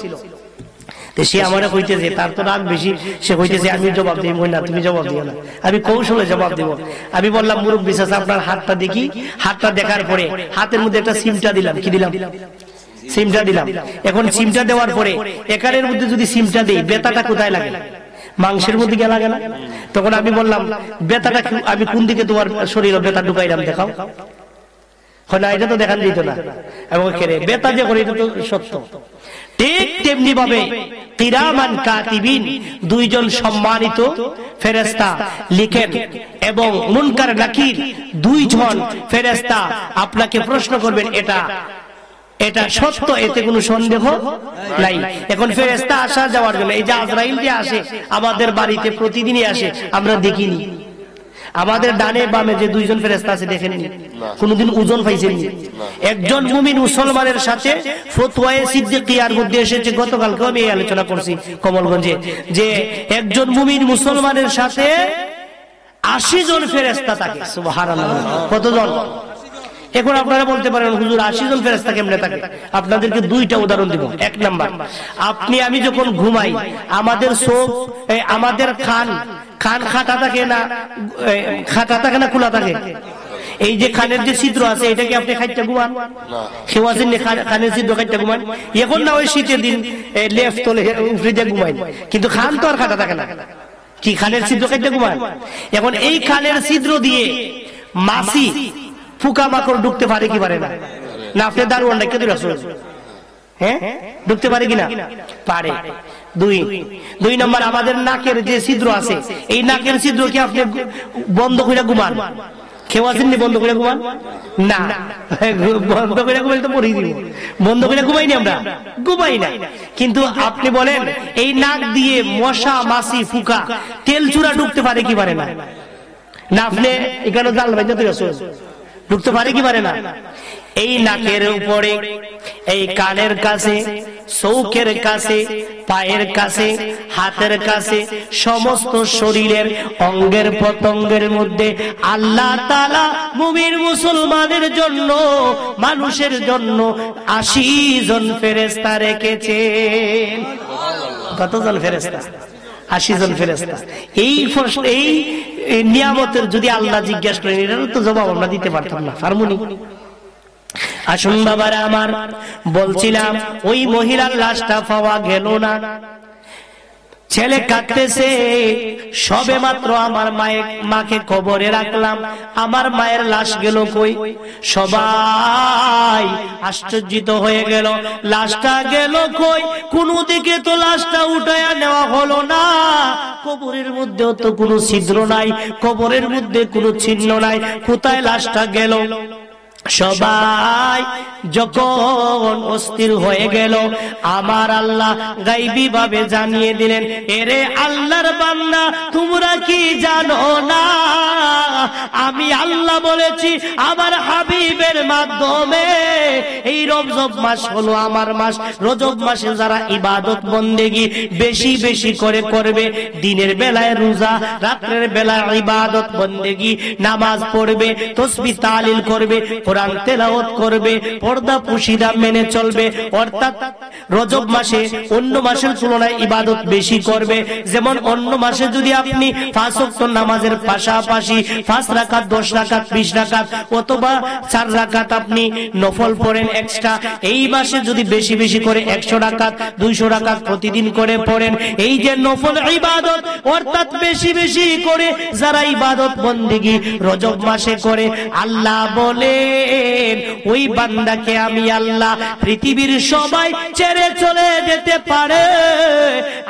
সে আমার কইতেছে, তার তো রাগ বেশি, সে কইতেছে আমি জবাব দিব না, তুমি জবাব দিও না, আমি কৌশলে জবাব দিব। আমি বললাম মুরব্বী সাহেব আপনার হাতটা দেখি। হাতটা দেখার পরে হাতের মধ্যে একটা সিমটা দিলাম। কি দিলাম? সিমটা দিলাম। এখন সিমটা দেওয়ার পরে একারের মধ্যে যদি সিমটা দেই, বেতাটা কোথায় লাগে? মাংসের মধ্যে গিয়ে লাগে না? তখন আমি বললাম বেতাটা আমি কোন দিকে তোমার শরীরে বেতা ঢুকাইলাম দেখাও। হয় না, এটা তো দেখান দিত না। এবং বেতা যে করে এটা তো সত্য। ঠিক তেমনি ভাবে কিরামান কাতিবিন, 2জন সম্মানিত ফেরেশতা লিখেন, এবং মুনকার নাকির 2জন ফেরেশতা আপনাকে প্রশ্ন করবেন, এটা সত্য, এতে কোনো সন্দেহ নাই। এখন ফেরেশতা আসা যাওয়ার জন্য, এই যে আজরাইল যে আসে আমাদের বাড়িতে প্রতিদিনই আসে, আমরা দেখিনি। আমাদের ডানে বামে যে 2জন ফেরেশতা আছে দেখেননি? কোনদিন ওজন পাইছেননি? একজন মুমিন মুসলমানের সাথে ফতোয়ায়ে সিদ্দিকিয়ার মধ্যে এসেছে, গতকালকে আমি এই আলোচনা করছি কমলগঞ্জে, যে একজন মুমিন মুসলমানের সাথে 80 জন ফেরেশতা থাকে। সুবহানাল্লাহ। কতজন? এখন আপনারা বলতে পারেন হুজুর 80 জন ফেরেশতা কেমনে থাকে? আপনাদেরকে 2টা উদাহরণ দিব। 1 নাম্বার, আমি যখন ঘুমাই, আমাদের চোখ, আমাদের কান খাটা থাকে না, খাটা থাকে না খোলা থাকে? এই যে কানের যে ছিদ্র আছে, এটা কি আপনি খাইতে ঘুমান? কেউ আছেন কানের ছিদ্র খাইতে ঘুমান? এখন না ওই শীতের দিন লেফট তোলে ফ্রিজে ঘুমাই, কিন্তু খান তো আর খাটা থাকে না, কি খানের ছিদ্র খাইতে ঘুমান? এখন এই খানের ছিদ্র দিয়ে মাছি পোকামাকড় ঢুকতে পারে কি পারে না? না আপনি দারুণ রেখে দিল, হ্যাঁ ঢুকতে পারে কিনা? পারে। 2 নম্বর, আমাদের নাকের যে ছিদ্র আছে, এই নাকের ছিদ্র কি আপনি বন্ধ করে ঘুমান? কেউ আছেননি বন্ধ করে ঘুমান? না, বন্ধ করে ঘুমাইলে তো পড়েই দিব। বন্ধ করে ঘুমাইনি আমরা, ঘুমাই না। কিন্তু আপনি বলেন এই নাক দিয়ে মশা মাছি ফুকা তেল চূড়া ঢুকতে পারে কি পারে না? না আপনি এখানে জাল ভাই ঢুকতে পারে কি পারে না? এই নাকের উপরে, এই কানের কাছে চৌকের কাছে, পায়ের কাছে, হাতের কাছে, সমস্ত শরীরের অঙ্গের প্রত্যঙ্গের মধ্যে আল্লাহ তাআলা মুমিন মুসলমানের জন্য, মানুষের জন্য 80 জন ফেরেশতা রেখেছেন। কতজন ফেরেশতা? 80 জন ফেরেশতা। এই নিয়ামতের যদি আল্লাহ জিজ্ঞাসা করেন, এটারও তো জবাব আমরা দিতে পারতাম না, পারমুনি? আসুন বাবারা আমার, বলছিলাম ওই মহিলার লাশটা পাওয়া গেল না। ছেলে কাঁদতেছে, সবে মাত্র আমার মাকে কবরে রাখলাম, আমার মায়ের লাশ গেল কই? সবাই আশ্চর্যিত হয়ে গেল, লাশটা গেল কই? কোন দিকে তো লাশটা উঠায়া নেওয়া হলো না। কবরের মধ্যেও তো কোনো ছিদ্র নাই, কবরের মধ্যে কোনো চিহ্ন নাই, কোথায় লাশটা গেল? সবাই যখন অস্থির হয়ে গেল, আমার আল্লাহ গাইবী ভাবে জানিয়ে দিলেন, এরে আল্লাহর বান্দা, তোমরা কি জানো না আমি আল্লাহ বলেছি আমার হাবিবের মাধ্যমে এই রজব মাস হলো আমার মাস। রজব মাসে যারা ইবাদত বন্দেগী বেশি বেশি করে করবে, দিনের বেলায় রোজা, রাতের বেলায় ইবাদত বন্দেগী, নামাজ পড়বে, তাসবিহ তাহলিল করবে, কোরআন তেলাওয়াত করবে, পর্দা পুশিদা মেনে চলবে, অর্থাৎ রজব মাসে অন্য মাসের তুলনায় ইবাদত বেশি করবে। যেমন অন্য মাসে যদি আপনি 5 ওয়াক্ত নামাজের পাশাপাশি 5 রাকাত, 10 রাকাত, 20 রাকাত অথবা 4 রাকাত আপনি নফল পড়েন এক্সট্রা, এই মাসে যদি বেশি বেশি করে 100 রাকাত, 200 রাকাত প্রতিদিন করে পড়েন, এই যে নফল ইবাদত অর্থাৎ বেশি বেশি করে যারা ইবাদত বন্দেগী রজব মাসে করে, আল্লাহ বলেন ওই বান্দাকে আমি আল্লাহ পৃথিবীর সবাই ছেড়ে চলে যেতে পারে,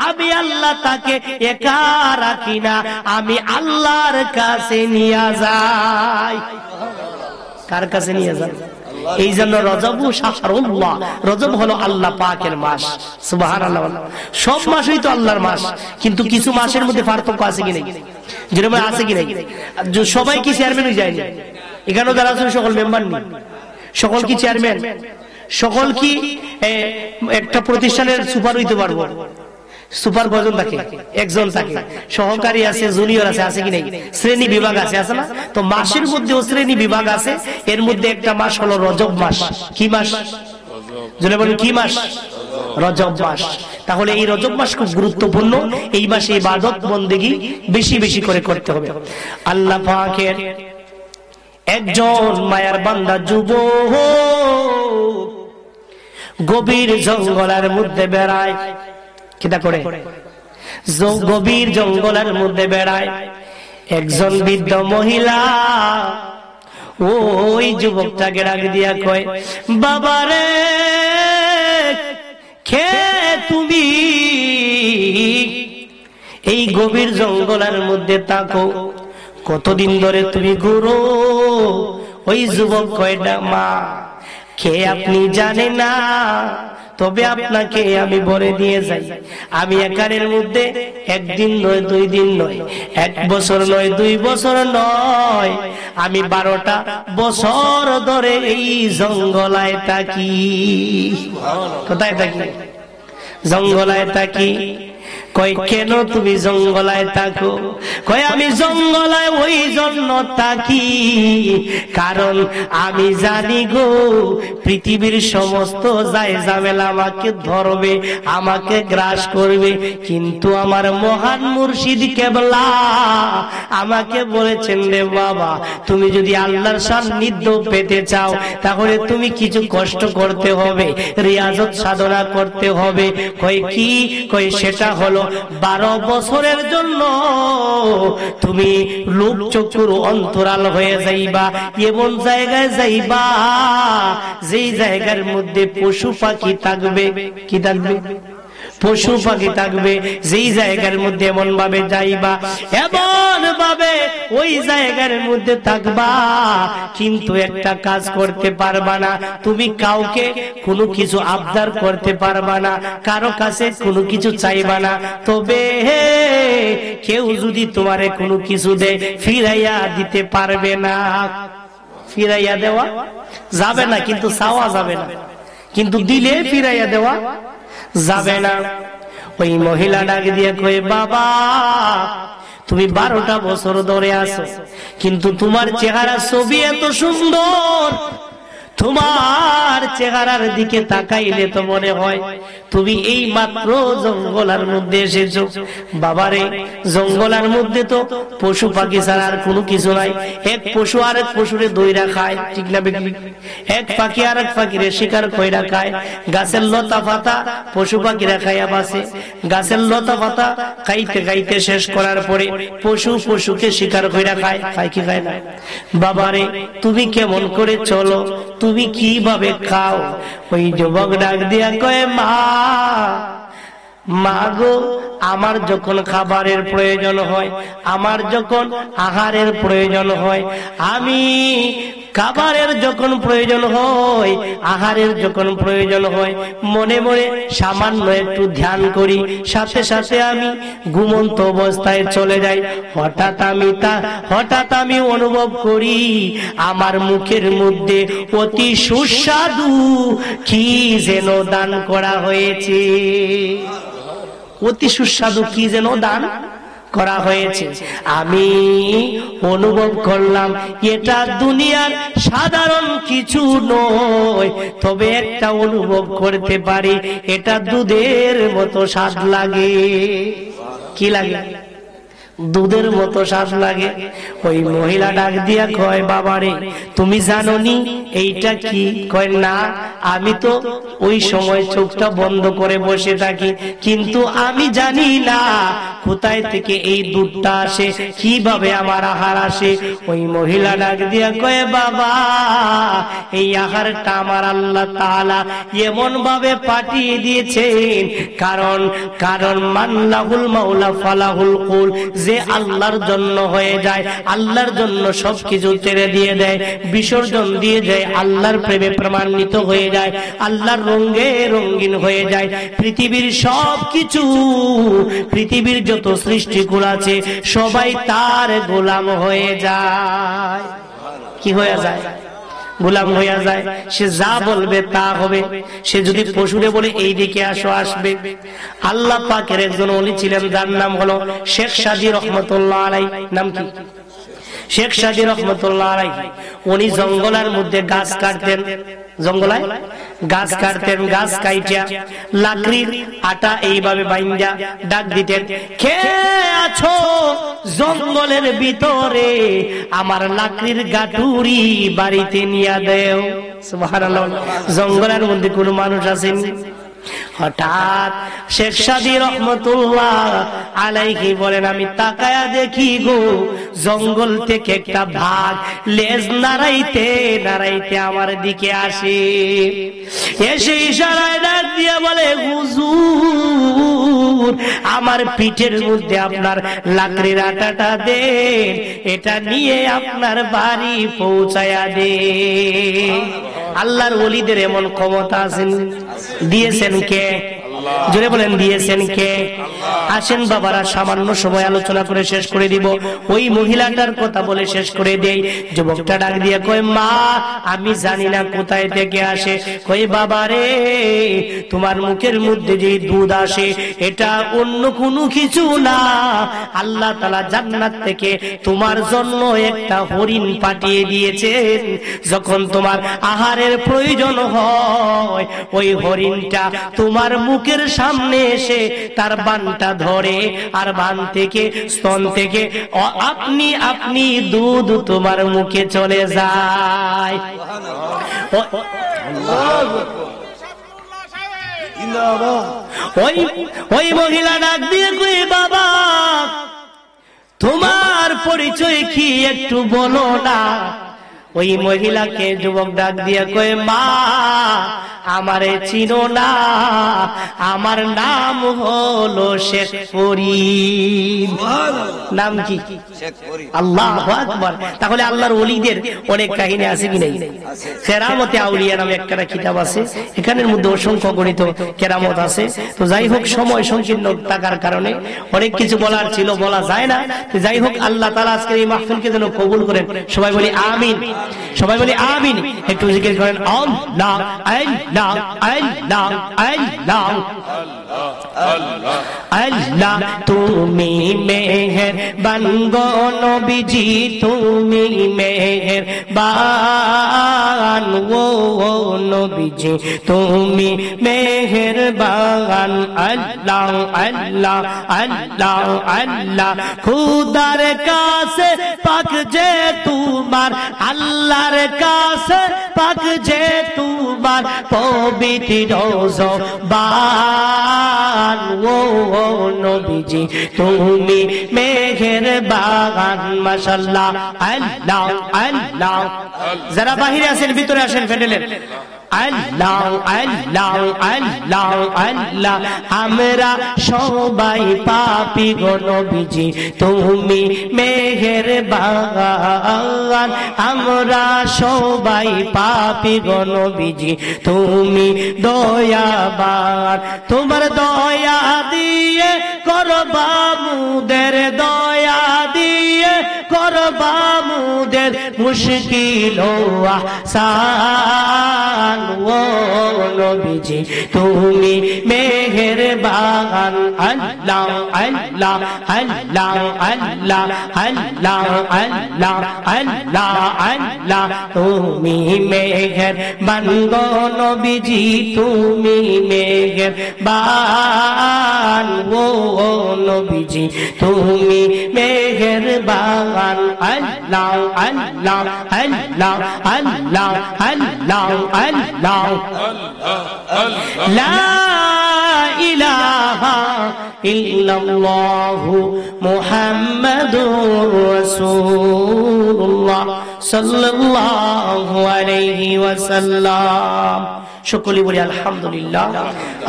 আমি আল্লাহ তাকে একা রাখি না, আমি আল্লাহর কাছে নিয়ে যাই। কার কাছে নিয়ে যাই? এই জন্য রজব শাহরুল্লাহ, রজব হলো আল্লাহ পাকের মাস। সুবহানাল্লাহ। সব মাসই তো আল্লাহর মাস, কিন্তু কিছু মাসের মধ্যে পার্থক্য আছে কি নাই? যেরকম আছে কি নাই? সবাই কি চেয়ারম্যান হয়ে যায়নি? এখানেও যারা আছেন সকল মেম্বার নেই, সকল কি চেয়ারম্যান? সকল কি একটা প্রতিষ্ঠানের সুপার হইতে পারবো? সুপার কজন থাকে? একজন থাকে। সহকারী আছে, জুনিয়র আছে, আছে কি নাই? শ্রেণী বিভাগ আছে, আছে না? তো মাসের মধ্যেও শ্রেণী বিভাগ আছে। এর মধ্যে একটা মাস হলো রজব মাস। কি মাস? জেনে বলেন কি মাস? রজব মাস। তাহলে এই রজব মাস খুব গুরুত্বপূর্ণ। এই মাসে ইবাদত বন্দেগী বেশি বেশি করে করতে হবে। আল্লাহ পাকের একজন মায়ার বান্দা যুবক গভীর জঙ্গলের মধ্যে বেড়ায়। কিটা করে? গভীর জঙ্গলের মধ্যে বেড়ায়। একজন বৃদ্ধ মহিলা ওই যুবকটাকে ডাক দিয়া কয়, বাবারে কে তুমি? এই গভীর জঙ্গলের মধ্যে থাকো, কতদিন ধরে তুমি ঘুরো? ওই যুবক কয়টা, মা কে আপনি জানেন না, তবে আপনাকে আমি বলে দিয়ে যাই, আমি একারের মধ্যে একদিন নয়, 2 দিন নয়, 1 বছর নয়, 2 বছর নয়, আমি 12টা বছর ধরে এই জঙ্গলায় থাকি। কোথায় থাকি? জঙ্গলায় থাকি। কয় কেন তুমি জঙ্গলায় থাকো? কয় আমি জঙ্গলায় ওই জন্য থাকি কারণ আমি জানি গো পৃথিবীর সমস্ত যায় ঝামেলা আমাকে ধরবে, আমাকে গ্রাস করবে, কিন্তু আমার মহান মুর্শিদ কেবলা আমাকে বলেছেন, রে বাবা তুমি যদি আল্লাহর সান্নিধ্য পেতে চাও তাহলে তুমি কিছু কষ্ট করতে হবে, রিয়াজত সাধনা করতে হবে। কয় কি? কয় সেটা হলো 12 বছরের জন্য তুমি লোক চক্ষুর অন্তরাল হয়ে যাইবা, এমন জায়গায় যাইবা যেই জায়গার মধ্যে পশু পাখি থাকবে। কি থাকবে? পশু পাখি থাকবে। যেই জায়গার মধ্যে এমন ভাবে যাইবা, এমন ভাবে ওই জায়গার মধ্যে থাকবা, কিন্তু একটা কাজ করতে পারবা না, তুমি কাউকে কোনো কিছু আবদার করতে পারবা না, কারো কাছে কোনো কিছু চাইবা না। তবে কেউ যদি তোমারে কোনো কিছু দেয় ফিরাইয়া দিতে পারবে না। ফিরাইয়া দেওয়া যাবে না, কিন্তু চাওয়া যাবে না, কিন্তু দিলে ফিরাইয়া দেওয়া যাবে না। ওই মহিলা ডাক দিয়ে কয়, বাবা তুমি 12টা বছর ধরে আছো, কিন্তু তোমার চেহারা ছবি এত সুন্দর, তোমার চেহারার দিকে তাকাইলে তো মনে হয় তুমি এই মাত্র জঙ্গলের মধ্যে এসেছো। বাবারে, জঙ্গলের মধ্যে তো পশু পাখি ছাড়া আর কোনো কিছু নাই। এক পশু আরেক পশুরে দইরা খায়, ঠিক না বেটি? এক পাখি আরেক পাখিরে শিকার কইরা খায়। গাছের লতা পাতা পশু পাখিরা খাইয়া বাসে। গাছের লতা পাতা খাইতে খাইতে শেষ করার পরে পশু পশুকে শিকার কইরা খায়, খায় কি খায় না? বাবারে, তুমি কেমন করে চলো, তুমি কিভাবে খাও? ওই যুবক ডাক দিয়া কয়, মা গো, আমার যখন খাবারের প্রয়োজন হয়, আমার যখন আহারের প্রয়োজন হয়, আমি খাবারের যখন প্রয়োজন হয়, আহারের যখন প্রয়োজন হয়, মনে মনে সামান্য একটু ধ্যান করি, সাথে সাথে আমি ঘুমন্ত অবস্থায় চলে যাই। হঠাৎ আমি অনুভব করি আমার মুখের মধ্যে অতি সুস্বাদু কি যেন দান করা হয়েছে। অতি সুস্বাদু কি যেন দান করা হয়েছে। আমি অনুভব করলাম এটা দুনিয়ার সাধারণ কিছু নয়, তবে একটা অনুভব করতে পারি, এটা দুধের মতো স্বাদ লাগে। কি লাগে? দুধের মতো স্বাদ লাগে। ওই মহিলা ডাক দিয়া কয়, বাবারে তুমি জানো নি এইটা কি? কয়, না, আমি তো ওই সময় চোখটা বন্ধ করে বসে থাকি, কিন্তু আমি জানি না কোথায় থেকে এই দুধটা আসে, কিভাবে আমার আহার আসে। ওই মহিলা ডাক দিয়া কয়, বাবা এই আহারটা আমার আল্লাহ তাআলা এমন ভাবে পাঠিয়ে দিয়েছেন, কারণ মান্নাহুল মাওলা ফালাহুল কুল, যে আল্লাহর জন্য হয়ে যায়, আল্লাহর জন্য সবকিছু ছেড়ে দিয়ে দেয়, বিসর্জন দিয়ে যায়, আল্লাহর প্রেমে প্রমাণিত হয়ে যায়, আল্লাহর রঙে রঙিন হয়ে যায়। পৃথিবীর সবকিছু, পৃথিবীর যত সৃষ্টিকুল আছে সবাই তার গোলাম হয়ে যায়। কি হয়ে যায়? গোলাম হয়ে যায়। সে যা বলবে তা হবে। সে যদি পশুরে বলে এই দিকে আসো, আসবে। আল্লাহ পাকের একজন ওলি ছিলেন, যার নাম হলো শেখ সাদী রহমতুল্লাহ আলাইহি। নাম কি? শেখ সাদী রহমতুল্লাহ আলাইহি। উনি জঙ্গলের মধ্যে গাছ কাটতেন, জঙ্গলায় গাছ কাটতেন, গাছ কাইটা লাকড়ির আটা এইভাবে বাইন্দা ডাক দিতেন, কে আছো জঙ্গলের ভিতরে, আমার লাকড়ির গাটুরি বাড়িতে নিয়ে দেও। সুবহানাল্লাহ। জঙ্গলের মধ্যে কোনো মানুষ আসেনি। হঠাৎ শেখ সাদী রহমতুল্লাহ আলাইহি বলেন, আমি তাকায়া দেখি গো, জঙ্গল থেকে একটা ভাগ লেজ নাড়াইতে নাড়াইতে আমার দিকে আসে। এসে ইশারায় ডাক দিয়ে বলে, হুজুর আমার পিঠের মধ্যে আপনার লাকড়ির আটাটা দেন, এটা নিয়ে আপনার বাড়ি পৌঁছায়া দেন। আল্লাহর ওলিদের এমন ক্ষমতা আছেন, দিয়েছেন কে? জোরে বলেন, দিয়েছেন কে? আসেন বাবারা, সামান্য সময় আলোচনা করে শেষ করে দিব। ওই মহিলাটার কথা বলে শেষ করে দেই। যুবকটা ডাক দিয়ে কয়, মা আমি জানি না কোথায় থেকে আসে। কই, বাবারে তোমার মুখের মধ্যে যে দুধ আসে এটা অন্য কোনো কিছু না, আল্লাহ তাআলা জান্নাত থেকে তোমার জন্য একটা হরিণ পাঠিয়ে দিয়েছেন। যখন তোমার আহারের প্রয়োজন হয়, ওই হরিণটা তোমার মুখের সামনে এসে তার বানটা ধরে, আর বান থেকে, স্তন থেকে আপনি আপনি দুধ তোমার মুখে চলে যায়। ওই মহিলা ডাক দিয়ে কই, বাবা তোমার পরিচয় কি একটু বলো না? ওই মহিলাকে যুবক ডাক দিয়ে কয়, মা আমারে চিনো না, আমার নাম হলো শেখ ফরিদ। নাম কি? আল্লাহু আকবার। তাহলে আল্লাহর ওলিদের অনেক কাহিনী আছে কি নাই? কেরামতে আউলিয়া নামে একটা কিতাব আছে, এখানের মধ্যে অসংখ্য গণিত কেরামত আছে। তো যাই হোক, সময় সংকীর্ণ থাকার কারণে অনেক কিছু বলার ছিল, বলা যায় না। যাই হোক, আল্লাহ তাআলা আজকের এই মাহফিলকে যেন কবুল করেন। সবাই বলি আমিন, সবাই বলি আমিন। একটু জিকির করেন, আল্লাহ আল্লাহ আল্লাহ আল্লাহ আল্লাহ তুমি মেহেরবান গো নবীজি তুমি মেহেরবান ও নবীজি তুমি মেহেরবান আল্লাহ আল্লাহ আল্লাহ আল্লাহ খুদার কাছে পাক যে তোমার আল্লাহর কাছে পাক যে তোমার পবিত্র জবান ও নবীজি তুমি মেহেরবান মাশাআল্লাহ আল্লাহ আল্লাহ যারা বাহিরে আছেন ভিতরে আসেন ফেডেলের আল্লাহ আল্লাহ আল্লাহ আল্লাহ আমরা সবাই পাপী গো নবীজি তুমি মেহেরবান আমরা সবাই পাপী গো নবীজি তুমি দয়াবান তোমার দয়া দিয়ে করবা মুদের দয়া দিয়ে করবা মুদের মুশকিল আসান ও নবীজি তুমি মেহেরবান আল্লাহ আল্লাহ আল্লাহ আল্লাহ আল্লাহ আল্লাহ আল্লাহ আল্লাহ তুমি মেহেরবান গো নবীজি তুমি মেহেরবান ও নবীজি তুমি মেহেরবান আল্লাহ আল্লাহ আল্লাহ আল্লাহ আল্লাহ আল্লাহ লা ইলাহা ইল্লাল্লাহু মুহাম্মাদুর রাসূলুল্লাহ সাল্লাল্লাহু আলাইহি ওয়াসাল্লাম। সকলে বলি আলহামদুলিল্লাহ।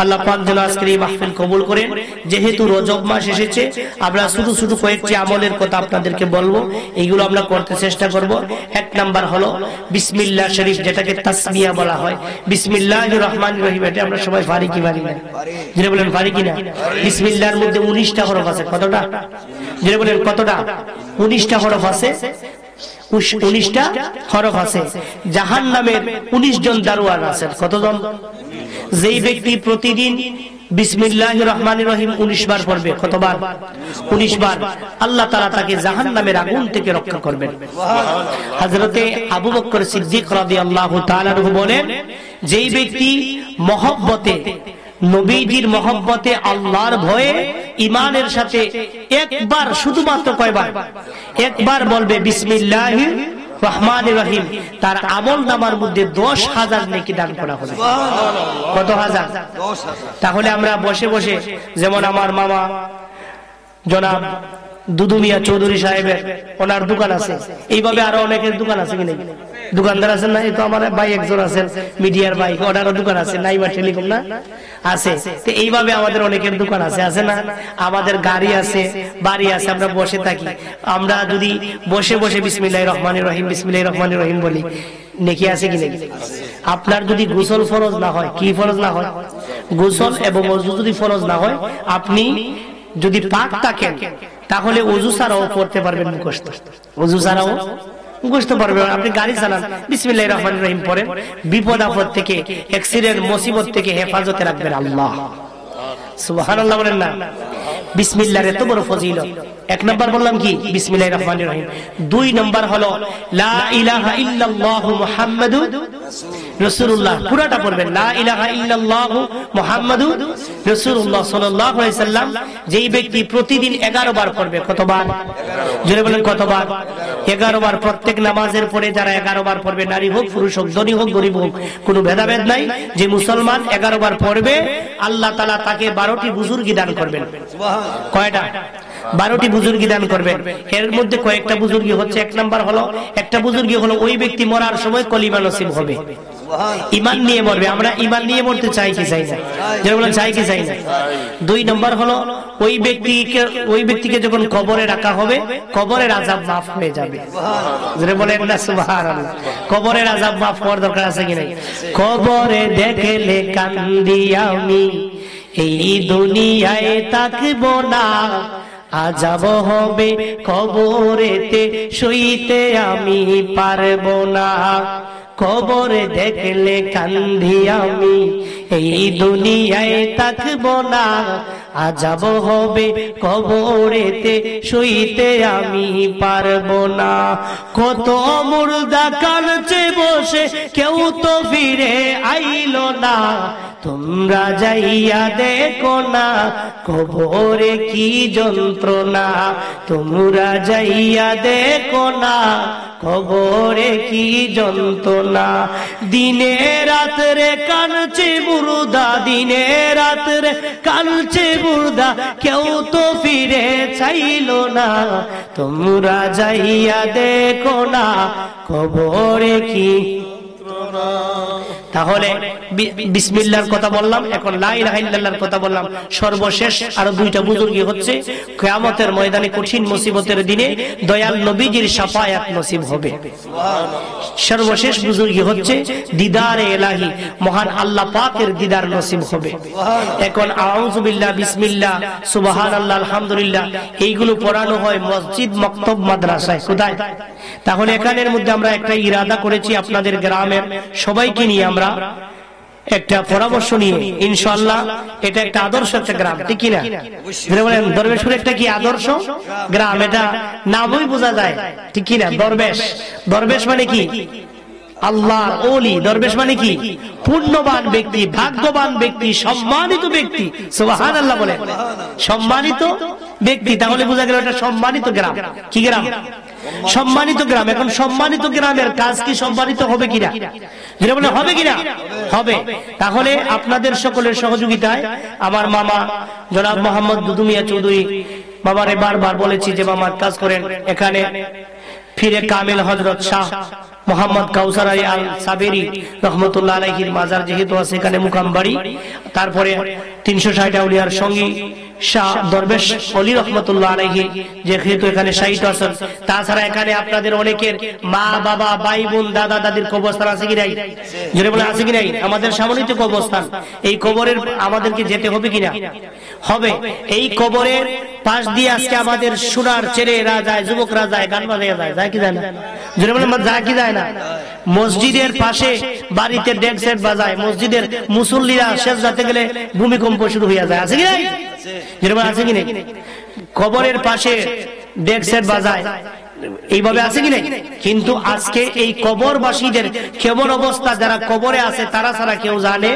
আল্লাহ পাক যেন আজকের এই মাহফিল কবুল করেন। যেহেতু রজব মাস এসেছে আমরা শুধু শুধু কয়েকটি আমলের কথা আপনাদেরকে বলবো, এইগুলো আমরা করতে চেষ্টা করব। এক নাম্বার হলো বিসমিল্লাহ শরীফ, যেটাকে তাসমিয়া বলা হয়। বিসমিল্লাহির রহমানির রহিম, এটা আমরা সবাই পারি কি পারি না? যেটা বলেন পারি কিনা? বিসমিল্লাহর মধ্যে 19টা হরফ আছে। কতটা? যেটা বলেন কতটা? 19টা হরফ আছে। 19টা হরফ আছে। জাহান্নামের 19 জন দারোয়ান আছেন। কতজন? যেই ব্যক্তি প্রতিদিন বিসমিল্লাহির রহমানির রহিম 19 বার পড়বে, কতবার? 19 বার, আল্লাহ তাআলা তাকে জাহান্নামের আগুন থেকে রক্ষা করবেন। হযরতে আবু বকর সিদ্দিক রাদিয়াল্লাহু তাআলা আনহু বলেন, যেই ব্যক্তি মহব্বতে নবীজির মহব্বতে আল্লাহর ভয়ে ঈমানের সাথে একবার, শুধুমাত্র কয়বার? একবার বলবে বিসমিল্লাহির রহমানির রহিম, তার আমলনামার মধ্যে 10,000 নেকি দান করা হবে। কত হাজার? 10,000। তাহলে আমরা বসে বসে, যেমন আমার মামা জনাব দুদু মিয়া চৌধুরী সাহেবের ওনার দোকান আছে, এইভাবে আরো অনেকের দোকান আছে কি নাকি? দোকানদার আছেন না? এই তো আমার ভাই একজন আছেন মিডিয়ার ভাই, ওনারও দোকান আছে, নাইবা টেলিকম না আছে। তো এইভাবে আমাদের অনেকের দোকান আছে, আছে না? আমাদের গাড়ি আছে, বাড়ি আছে, আমরা বসে থাকি। আমরা যদি বসে বসে বিসমিল্লাহির রহমানির রহিম বিসমিল্লাহির রহমানির রহিম বলি, নেকি আছে কি নাকি? আপনার যদি গোসল ফরজ না হয়, কি ফরজ না হয়? গোসল এবং ওযু যদি ফরজ না হয়, আপনি যদি পাক থাকেন তাহলে ওযু ছাড়াও পড়তে পারবেন মুখস্থ। ওযু ছাড়াও মুখস্থ পারবেন। আপনি গাড়ি চালান, বিসমিল্লাহির রহমানির রহিম পড়েন, বিপদ আপদ থেকে, অ্যাক্সিডেন্ট মুসিবত থেকে হেফাজতে রাখবেন আল্লাহ। সুবহানাল্লাহ বলেন না? বিসমিল্লাহর এত বড় ফজিলত। এক নাম্বার বললাম কি? বিসমিল্লাহির রহমানির রহিম। 2 নাম্বার হলো লা ইলাহা ইল্লাল্লাহু মুহাম্মাদুর রাসূলুল্লাহ। পুরাটা পড়বেন, লা ইলাহা ইল্লাল্লাহু মুহাম্মাদুর রাসূলুল্লাহ সাল্লাল্লাহু আলাইহি সাল্লাম। যেই ব্যক্তি প্রতিদিন 11 বার পড়বে, কতবার? জোরে বলেন কতবার? 11 বার। প্রত্যেক নামাজের পরে যারা 11 বার পড়বে, নারী হোক পুরুষ হোক, ধনী হোক গরিব হোক, কোনো ভেদাভেদ নাই, যে মুসলমান 11 বার পড়বে আল্লাহ তাআলা তাকে 12টি বুজুর্গি দান করবেন। কয়টা? 12টি বুজুর্গি দান করবেন। এর মধ্যে কয়েকটা বুজুর্গি হচ্ছে, এক নাম্বার হলো, একটা বুজুর্গি হলো ওই ব্যক্তি মরার সময় কলিমা নসিব হবে, ঈমান নিয়ে মরবে। আমরা ঈমান নিয়ে মরতে চাই কি চাই না? যারা বলেন চাই কি চাই না? 2 নাম্বার হলো ওই ব্যক্তিকে যখন কবরে রাখা হবে, কবরের আযাব মাফ হয়ে যাবে। যারা বলেন না সুবহানাল্লাহ, কবরের আযাব মাফ হওয়ার দরকার আছে কি নাই? কবরে দেখলে কান্দি আমি, এই দুনিয়ায় থাকব না, আযাব হবে কবরেতে, সইতে আমি পারবো না। কবরে দেখলে কান্দি আমি, এই দুনিয়ায় থাকবো না, আযাব হবে কবরেতে, শুইতে আমি পারবো না। কত মুর্দা কাঁদছে বসে, কেউ তো ফিরে আইলো না, তোমরা যাইয়া দেখো না কবরে কি যন্ত্রণা, তোমরা যাইয়া দেখো না কবরে কি যন্ত্রণা। দিনে রাত্রে কানছে মুর্দা, দিনে রাত্রে কানছে মুর্দা, কেউ তো ফিরে চাইলো না, তোমরা যাইয়া দেখো না কবরে কি। তাহলে বিসমিল্লাহর কথা বললাম, এখন লা ইলাহা ইল্লাল্লাহর কথা বললাম। সর্বশেষ আরো দুইটা বুজুর্গি হচ্ছে, কিয়ামতের ময়দানে কঠিন মুসিবতের দিনে দয়াল নবীজির শাফায়াত নসিব হবে। সর্বশেষ বুজুর্গি হচ্ছে দিদারে ইলাহি, মহান আল্লাহ পাকের দিদার নসিব হবে। এখন আউযু বিল্লাহ, বিসমিল্লাহ, সুবহানাল্লাহ, আলহামদুলিল্লাহ এইগুলো পড়ানো হয় মসজিদ, মক্তব, মাদ্রাসায়। কোথায়? তাহলে এখানের মধ্যে আমরা একটা ইরাদা করেছি, আপনাদের গ্রামের সবাইকে নিয়ে আমরা একটা পরামর্শ নিয়ে ইনশাআল্লাহ, এটা একটা আদর্শ একটা গ্রাম, ঠিক কি না? বলেন দরবেশপুর একটা কি আদর্শ গ্রাম, এটা নামই বোঝা যায়, ঠিক কি না? দরবেশ, দরবেশ মানে কি? আল্লাহর ওলি। দরবেশ মানে কি? পুণ্যবান ব্যক্তি, ভাগ্যবান ব্যক্তি, সম্মানিত ব্যক্তি। সুবহানাল্লাহ বলেন, সম্মানিত ব্যক্তি। তাহলে বোঝা গেল এটা সম্মানিত গ্রাম। কি গ্রাম? সম্মানিত গ্রাম। এখন সম্মানিত গ্রামের কাজ কি সম্মানিত হবে কিনা? যেটা বলে হবে কিনা? হবে। তাহলে আপনাদের সকলের সহযোগিতায় আমার মামা জনাব মোহাম্মদ দুদু মিয়া চৌধুরী, বাবারে বারবার বলেছি যে মামা কাজ করেন, এখানে ফিরে কামিল হযরত শাহ মোহাম্মদ কাউসার আলী আল সাবেরি রহমতুল্লাহ আলাইহির মাজার যেহেতু আছে এখানে মুকাম বাড়ি, তারপরে 360 আউলিয়ার সঙ্গী শাহ দরবেশ অলি রহমতুল্লাহ আলাইহি যেহেতু এখানে শাহিদ আছেন, তাছাড়া এখানে আপনাদের অনেকের মা বাবা ভাই বোন দাদা দাদির কবরস্থান আছে কি নাই? যেটা বলে আছে কি নাই? আমাদের সামনেই তো কবরস্থান। এই কবরের আমাদেরকে যেতে হবে কিনা? হবে। এই কবরের পাশ দিয়ে আজকে আমাদের সোনার ছেলেরা যায়, যুবকরা যায়, গান বাজায় যায়, যায় কি যায় না? যেটা বলে যায় কি যায় না? মসজিদের পাশে বাড়িতে ডেক সেট বাজায়, মসজিদের মুসল্লিরা সেজদাতে গেলে ভূমিকম্প শুরু হয়ে যায়, আছে কি নাই? যেরকম আছে কি নেই? কবরের পাশে ডেক সেট বাজায়, এইভাবে আছে কি নেই? কিন্তু আজকে এই কবরবাসীদের কেমন অবস্থা, যারা কবরে আছে তারা ছাড়া কেউ জানে?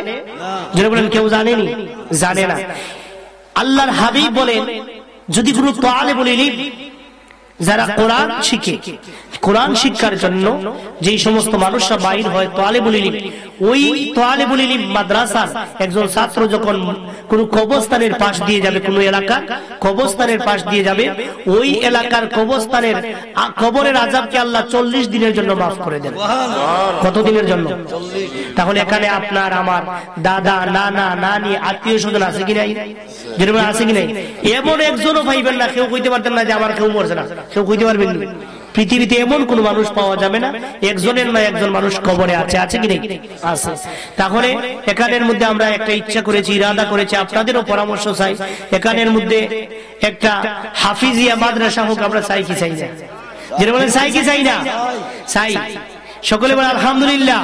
যেটা বলেন কেউ জানেনি, জানে না। আল্লাহর হাবিব বলেন, যদি কোনো তালিবুল ইলম যারা কোরআন শিখে, কোরআন শিক্ষার জন্য যেই সমস্ত মানুষরা বাইর হয় তালিবুল ইলম, ওই তালিবুল ইলম মাদ্রাসার একজন ছাত্র যখন কোন কবরস্থানের পাশ দিয়ে যাবে, কোন এলাকার কবরস্থানের পাশ দিয়ে যাবে, ওই এলাকার কবরস্থানের কবরের আযাবকে আল্লাহ 40 দিনের জন্য মাফ করে দেন। কত দিনের জন্য? 40। তাহলে এখানে আপনার আমার দাদা নানা নানি আত্মীয় স্বজন আছে কি নাই? যেরকম আছে কি নাই? এমন একজনও পাইবেন না, কেউ কইতে পারতেন না যে আমার কেউ মরছে না, কেউ কইতে পারবেন না। পৃথিবীতে এমন কোন মানুষ পাওয়া যাবে না একজনের না একজন মানুষ কবরে আছে, আছে কি নেই? আছে। তাহলে এখানের মধ্যে আমরা একটা ইচ্ছা করেছি, ইরাদা করেছি, আপনাদেরও পরামর্শ চাই। এখানের মধ্যে একটা হাফিজিয়া মাদ্রাসা হোক, আমরা চাই কি চাই না? যেটা বলেন চাই কি চাই না? চাই। সকলে বলে আলহামদুলিল্লাহ।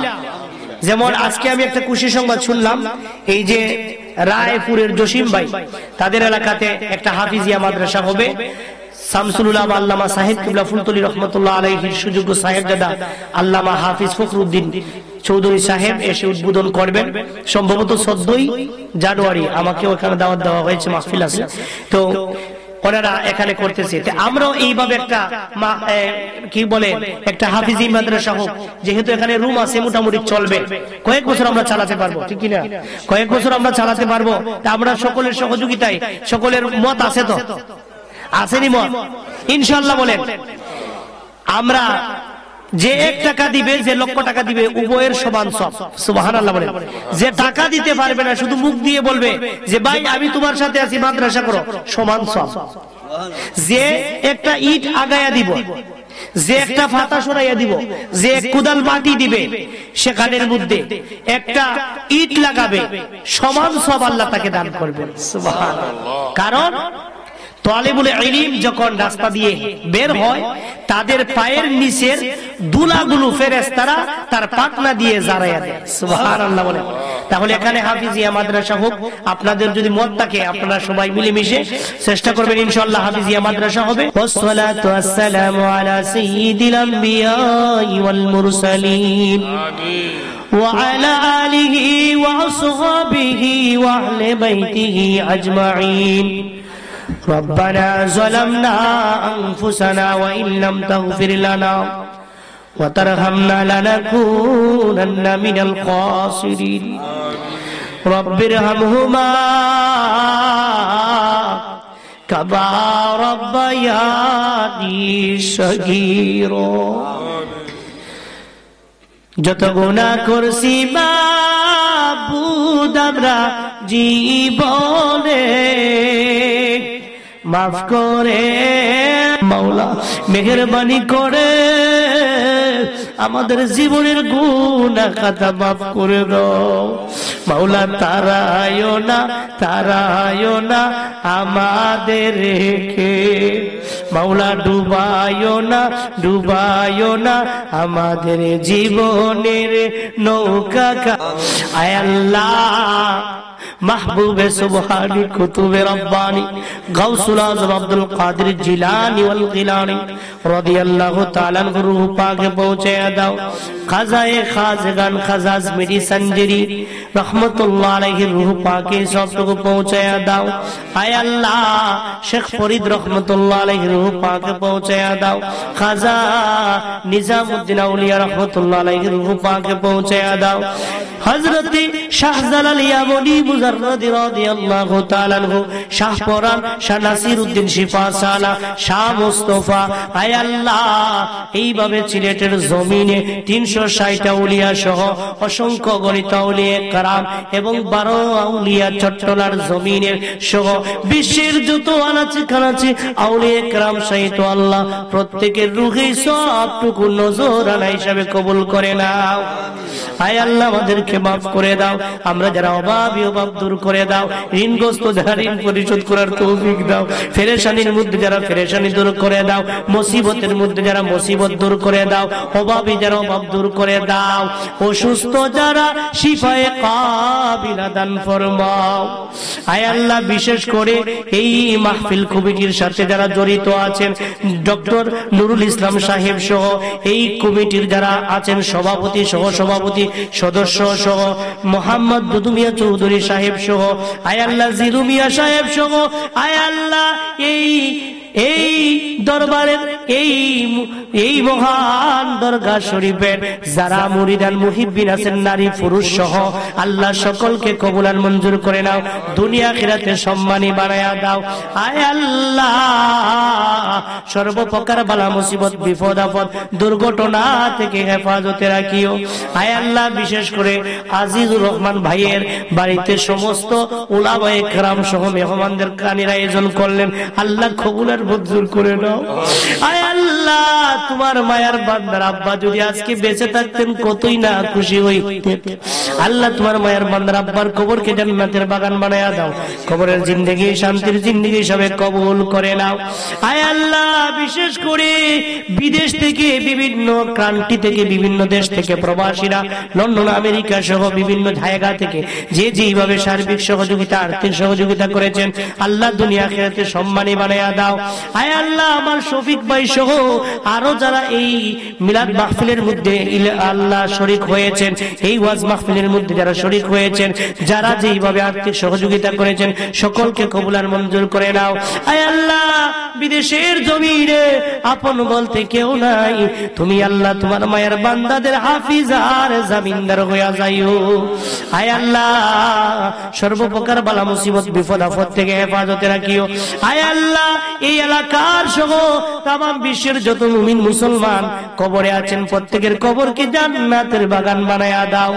যেমন আজকে আমি একটা খুশি সংবাদ শুনলাম, এই যে রায়পুরের জসিম ভাই, তাদের এলাকাতে একটা হাফিজিয়া মাদ্রাসা হবে। শামসুল উলামা আল্লামা সাহেব কিবলা ফুলতলি রহমতুল্লাহ আলাইহির সুযোগ্য সাহেবজাদা আল্লামা হাফিজ ফখরুদ্দিন চৌধুরী সাহেব এসে উদ্বোধন করবেন। সম্ভবত 14ই জানুয়ারি আমাকেও এখানে দাওয়াত দেওয়া হয়েছে, মাহফিল আছে, তো ওনারা এখানে করতেছে। আমরাও এইভাবে একটা কি বলে একটা হাফিজি মাদ্রাসা হোক, যেহেতু এখানে রুম আছে, মোটামুটি চলবে, কয়েক বছর আমরা চালাতে পারবো, ঠিক কিনা? কয়েক বছর আমরা চালাতে পারবো। তা আমরা সকলের সহযোগিতায়, সকলের মত আছে তো? আসেনি মত? ইনশাআল্লাহ বলেন। আমরা যে 1 টাকা দিবে, যে লক্ষ টাকা দিবে, উভয়ের সমান সব। সুবহানাল্লাহ বলেন। যে টাকা দিতে পারবে না, শুধু মুখ দিয়ে বলবে যে ভাই আমি তোমার সাথে আছি, মাদ্রাসা করো, সমান সব। যে একটা ইট আগায়া দিব, যে একটা ফাতা সরাইয়া দিব, যে কুদাল মাটি দিবে, সেখানের মধ্যে একটা ইট লাগাবে, সমান সব আল্লাহ তাকে দান করবেন। সুবহানাল্লাহ। কারণ তালিবুল ইলম যখন রাস্তা দিয়ে বের হয় তাদের পায়ের নিচের ধুলাগুলো ফেরেশতারা তার পাখনা দিয়ে জ্বালায়া দেয়। সুবহানাল্লাহ বলেন। তাহলে এখানে হাফিজিয়া মাদ্রাসা হোক, আপনাদের যদি মত থাকে আপনারা সবাই মিলেমিশে চেষ্টা করবেন, ইনশাআল্লাহ হাফিজিয়া মাদ্রাসা হবে। ওয়াসসালাতু ওয়াসসালামু আলা সাইয়্যিদিল আমবিয়া ওয়াল মুরসালিন ওয়া আলা আলিহি ওয়া আসহাবিহি ওয়া আহলি বাইতিহি আজমাইন। ربنا ظلمنا أنفسنا وإن لم تغفر لنا وترحمنا لنكونن من الخاسرين رب ارحمهما كما ربياني صغيرا যত গুনাহ করছি মাবুদ আমরা জীবনে মাফ করে মাওলা, মেহেরবানি করে আমাদের জীবনের গুনাহ খাতা মাফ করে দাও মাওলা। তারায়ও না আমাদের রেখে মাওলা, ডুবায়ও না আমাদের জীবনের নৌকা। আয় আল্লাহ, महबूबे सुबहानी कुतुबे रब्बानी गौसुल आज़म अब्दुल कादिर जिलानी वल गिलानी रदियल्लाहु ताला अन्हु रूह पाक पहुंचे दाओ। खाजाए खाजगान खाजा अजमेरी संजरी रहमतुल्लाह अलैहि रूह पाक सबटुकु पहुंचे दाओ। आय अल्लाह, शेख फरीद रहमतुल्लाह अलैहि रूह पाक पहुंचे दाओ। खाजा निजामुद्दीन औलिया रहमतुल्लाह अलैहि रूह पाक पहुंचे दाओ। हजरत शाहजालाल यामनी मुजर्रद রাদিয়াল্লাহু তাআলা আনহু, শাহ পরান, শাহ নাসিরউদ্দিন শিফা সালা, শাহ মুস্তাফা, আয় আল্লাহ এইভাবে সিলেটের জমিনে 360 আউলিয়া সহ অসংখ্য গণিত আউলিয়া کرام এবং 12 আউলিয়া চট্টলার জমিনের সহ বিশ্বের যত আনাচে কানাচে আউলিয়া کرام সহিত আল্লাহ প্রত্যেকের রূহে সবটুকু নজরানা হিসাবে কবুল করে নাও। আয় আল্লাহ আমাদেরকে মাফ করে দাও, আমরা যারা অভাবী অভাব দূর করে দাও, ঋণগ্রস্ত যারা ঋণ পরিশোধ করার তৌফিক দাও, পেরেশানির মধ্যে যারা পেরেশানি দূর করে দাও, মুসিবতের মধ্যে যারা মুসিবত দূর করে দাও, অভাবী যারা অভাব দূর করে দাও, অসুস্থ যারা শিফায়ে কাবিলা দান ফরমাও। আয় আল্লাহ বিশেষ করে এই মাহফিল কমিটির সাথে যারা জড়িত আছেন, ডক্টর নুরুল ইসলাম সাহেব সহ এই কমিটির যারা আছেন সভাপতি, সহ সভাপতি, সদস্য সহ মোহাম্মদ দুদুমিয়া চৌধুরী সাহেব সহ, আয় আল্লাহ জিরু মিয়া সাহেব সহ, আয় আল্লাহ এই দরবারের এই মহান দরগা শরীফের যারা মুরিদান মুহিব্বিন আছেন নারী পুরুষ সহ আল্লাহ সকলকে কবুল মঞ্জুর করে নাও, দুনিয়া আখিরাতে সম্মানী বানায়া দাও। আয় আল্লাহ সর্বপ্রকার বালা মুসিবত বিপদ আপদ দুর্ঘটনা থেকে হেফাজতে রাখিও। আয় আল্লাহ বিশেষ করে আজিজুর রহমান ভাইয়ের বাড়িতে সমস্ত উলামায়ে কেরাম সহ মেহমানদের কানির আয়োজন করলেন, আল্লাহ কবুল মঞ্জুর করে নাও। আয় আল্লাহ তোমার মায়ার বান্দার আব্বা যদি আজকে বেঁচে থাকতেন কতই না খুশি হইতেন। আল্লাহ তোমার মায়ার বান্দার আব্বার কবরকে জান্নাতের বাগান বানায়া দাও, কবরের জিন্দেগি শান্তির জিন্দেগি হিসাবে কবুল করে নাও। আয় আল্লাহ বিশেষ করে বিদেশ থেকে বিভিন্ন কান্ট্রি থেকে বিভিন্ন দেশ থেকে প্রবাসীরা লন্ডন আমেরিকা সহ বিভিন্ন জায়গা থেকে যে যেভাবে সার্বিক সহযোগিতা আর্থিক সহযোগিতা করেছেন আল্লাহ দুনিয়া আখিরাতে সম্মানী বানায়া দাও। আয় আল্লাহ আমার শফিক ভাই সহ আরো যারা এই মিলাদ মাহফিলের মধ্যে আল্লাহ শরীক হয়েছেন, এই ওয়াজ মাহফিলের মধ্যে যারা শরীক হয়েছেন, যারা যেইভাবে আর্থিক সহযোগিতা করেছেন সকলকে কবুল আর মঞ্জুর করে নাও। আয় আল্লাহ বিদেশের জমিনে আপন বলতে কেউ নাই, তুমি আল্লাহ তোমার মায়ের বান্দাদের হাফিজ আর জামিনদার হইয়া যাইও। আয় আল্লাহ সর্বপ্রকার বালা মুসিবত বিপদ আপদ থেকে হেফাজতে রাখিও। আয় আল্লাহ এই এলাকার সহ তাম বিশ্বের যত মুমিন মুসলমান কবরে আছেন প্রত্যেকের কবরকে জান্নাতের বাগান বানায়া দাও।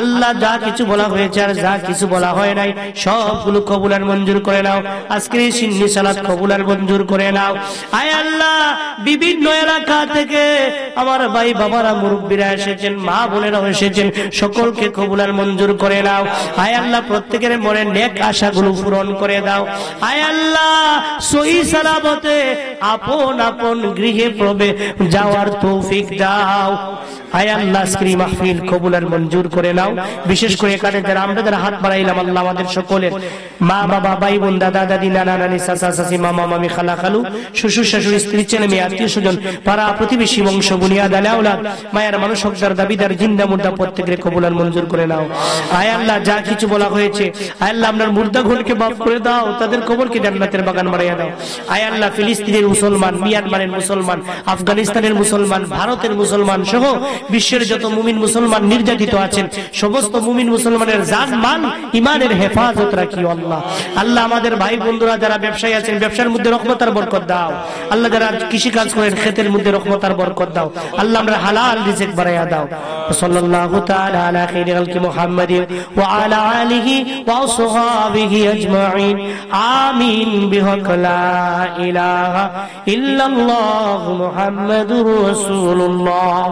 আল্লাহ যা কিছু বলা হয়েছে আর যা কিছু বলা হয় নাই সবগুলো কবুল আর মঞ্জুর করে নাও। আজকের এই সুন্নি সালাত কবুল আর মঞ্জুর করে নাও। আয় আল্লাহ বিভিন্ন এলাকা থেকে আমার ভাই বাবারা মুরব্বীরা এসেছেন, মা বোনেরা এসেছেন, সকলকে কবুল আর মঞ্জুর করে নাও। আয় আল্লাহ প্রত্যেকের মনের নেক আশাগুলো পূরণ করে দাও। আয় আল্লাহ সহি সালামতে আপন আপন গৃহে প্রবে যাওয়ার তৌফিক দাও। আয় আল্লাহ আজকের মাহফিল কবুল আর মঞ্জুর করে নাও। বিশেষ করে এখানে যারা আমরা যারা হাত বাড়াইলাম, আল্লাহ আমাদের সকলের মা বাবা, ভাই বোন, দাদা দাদি, নানা নানি, চাচা চাচি, মামা মামি, খালা খালু, শ্বশুর শাশুড়ি, স্ত্রী, ছেলে মেয়ে, আত্মীয় স্বজন, পাড়া প্রতিবেশী, বংশ বুনিয়াদ, আলে আওলাদ, মায়ের মানুষ, হকদার, দাবিদার, জিন্দা মুর্দা প্রত্যেকের কবুল আর মঞ্জুর করে নাও। আয় আল্লাহ যা কিছু বলা হয়েছে, আয় আল্লাহ আপনার মুর্দা ঘরকে মাফ করে দাও, তাদের কবরকে জান্নাতের বাগান বানাইয়া দাও। আয় আল্লাহ ফিলিস্তিনের মুসলমান, মিয়ানমারের মুসলমান, আফগানিস্তানের মুসলমান, ভারতের মুসলমান সহ বিশ্বের যত মুমিন মুসলমান নির্যাতিত আছেন, সমস্ত মুমিন মুসলমানের জান মাল ইমানের হেফাজত রাখি আল্লাহ। আল্লাহ আমাদের ভাই বন্ধুরা যারা ব্যবসায়ী আছেন, ব্যবসার মধ্যে রহমত আর বরকত দাও। আল্লাহ যারা কৃষি কাজ করেন, ক্ষেতের মধ্যে রহমত আর বরকত দাও। আল্লাহ আমরা হালাল রিজিক বাড়াইয়া দাও। সাল্লাল্লাহু তাআলা আলা খাইরি খালকি মুহাম্মাদিন ওয়া আলা আলিহি ওয়া সাহবিহি আজমাইন। আমিন বিহক লা ইলাহা ইল্লাল্লাহু মুহাম্মাদুর রাসূলুল্লাহ।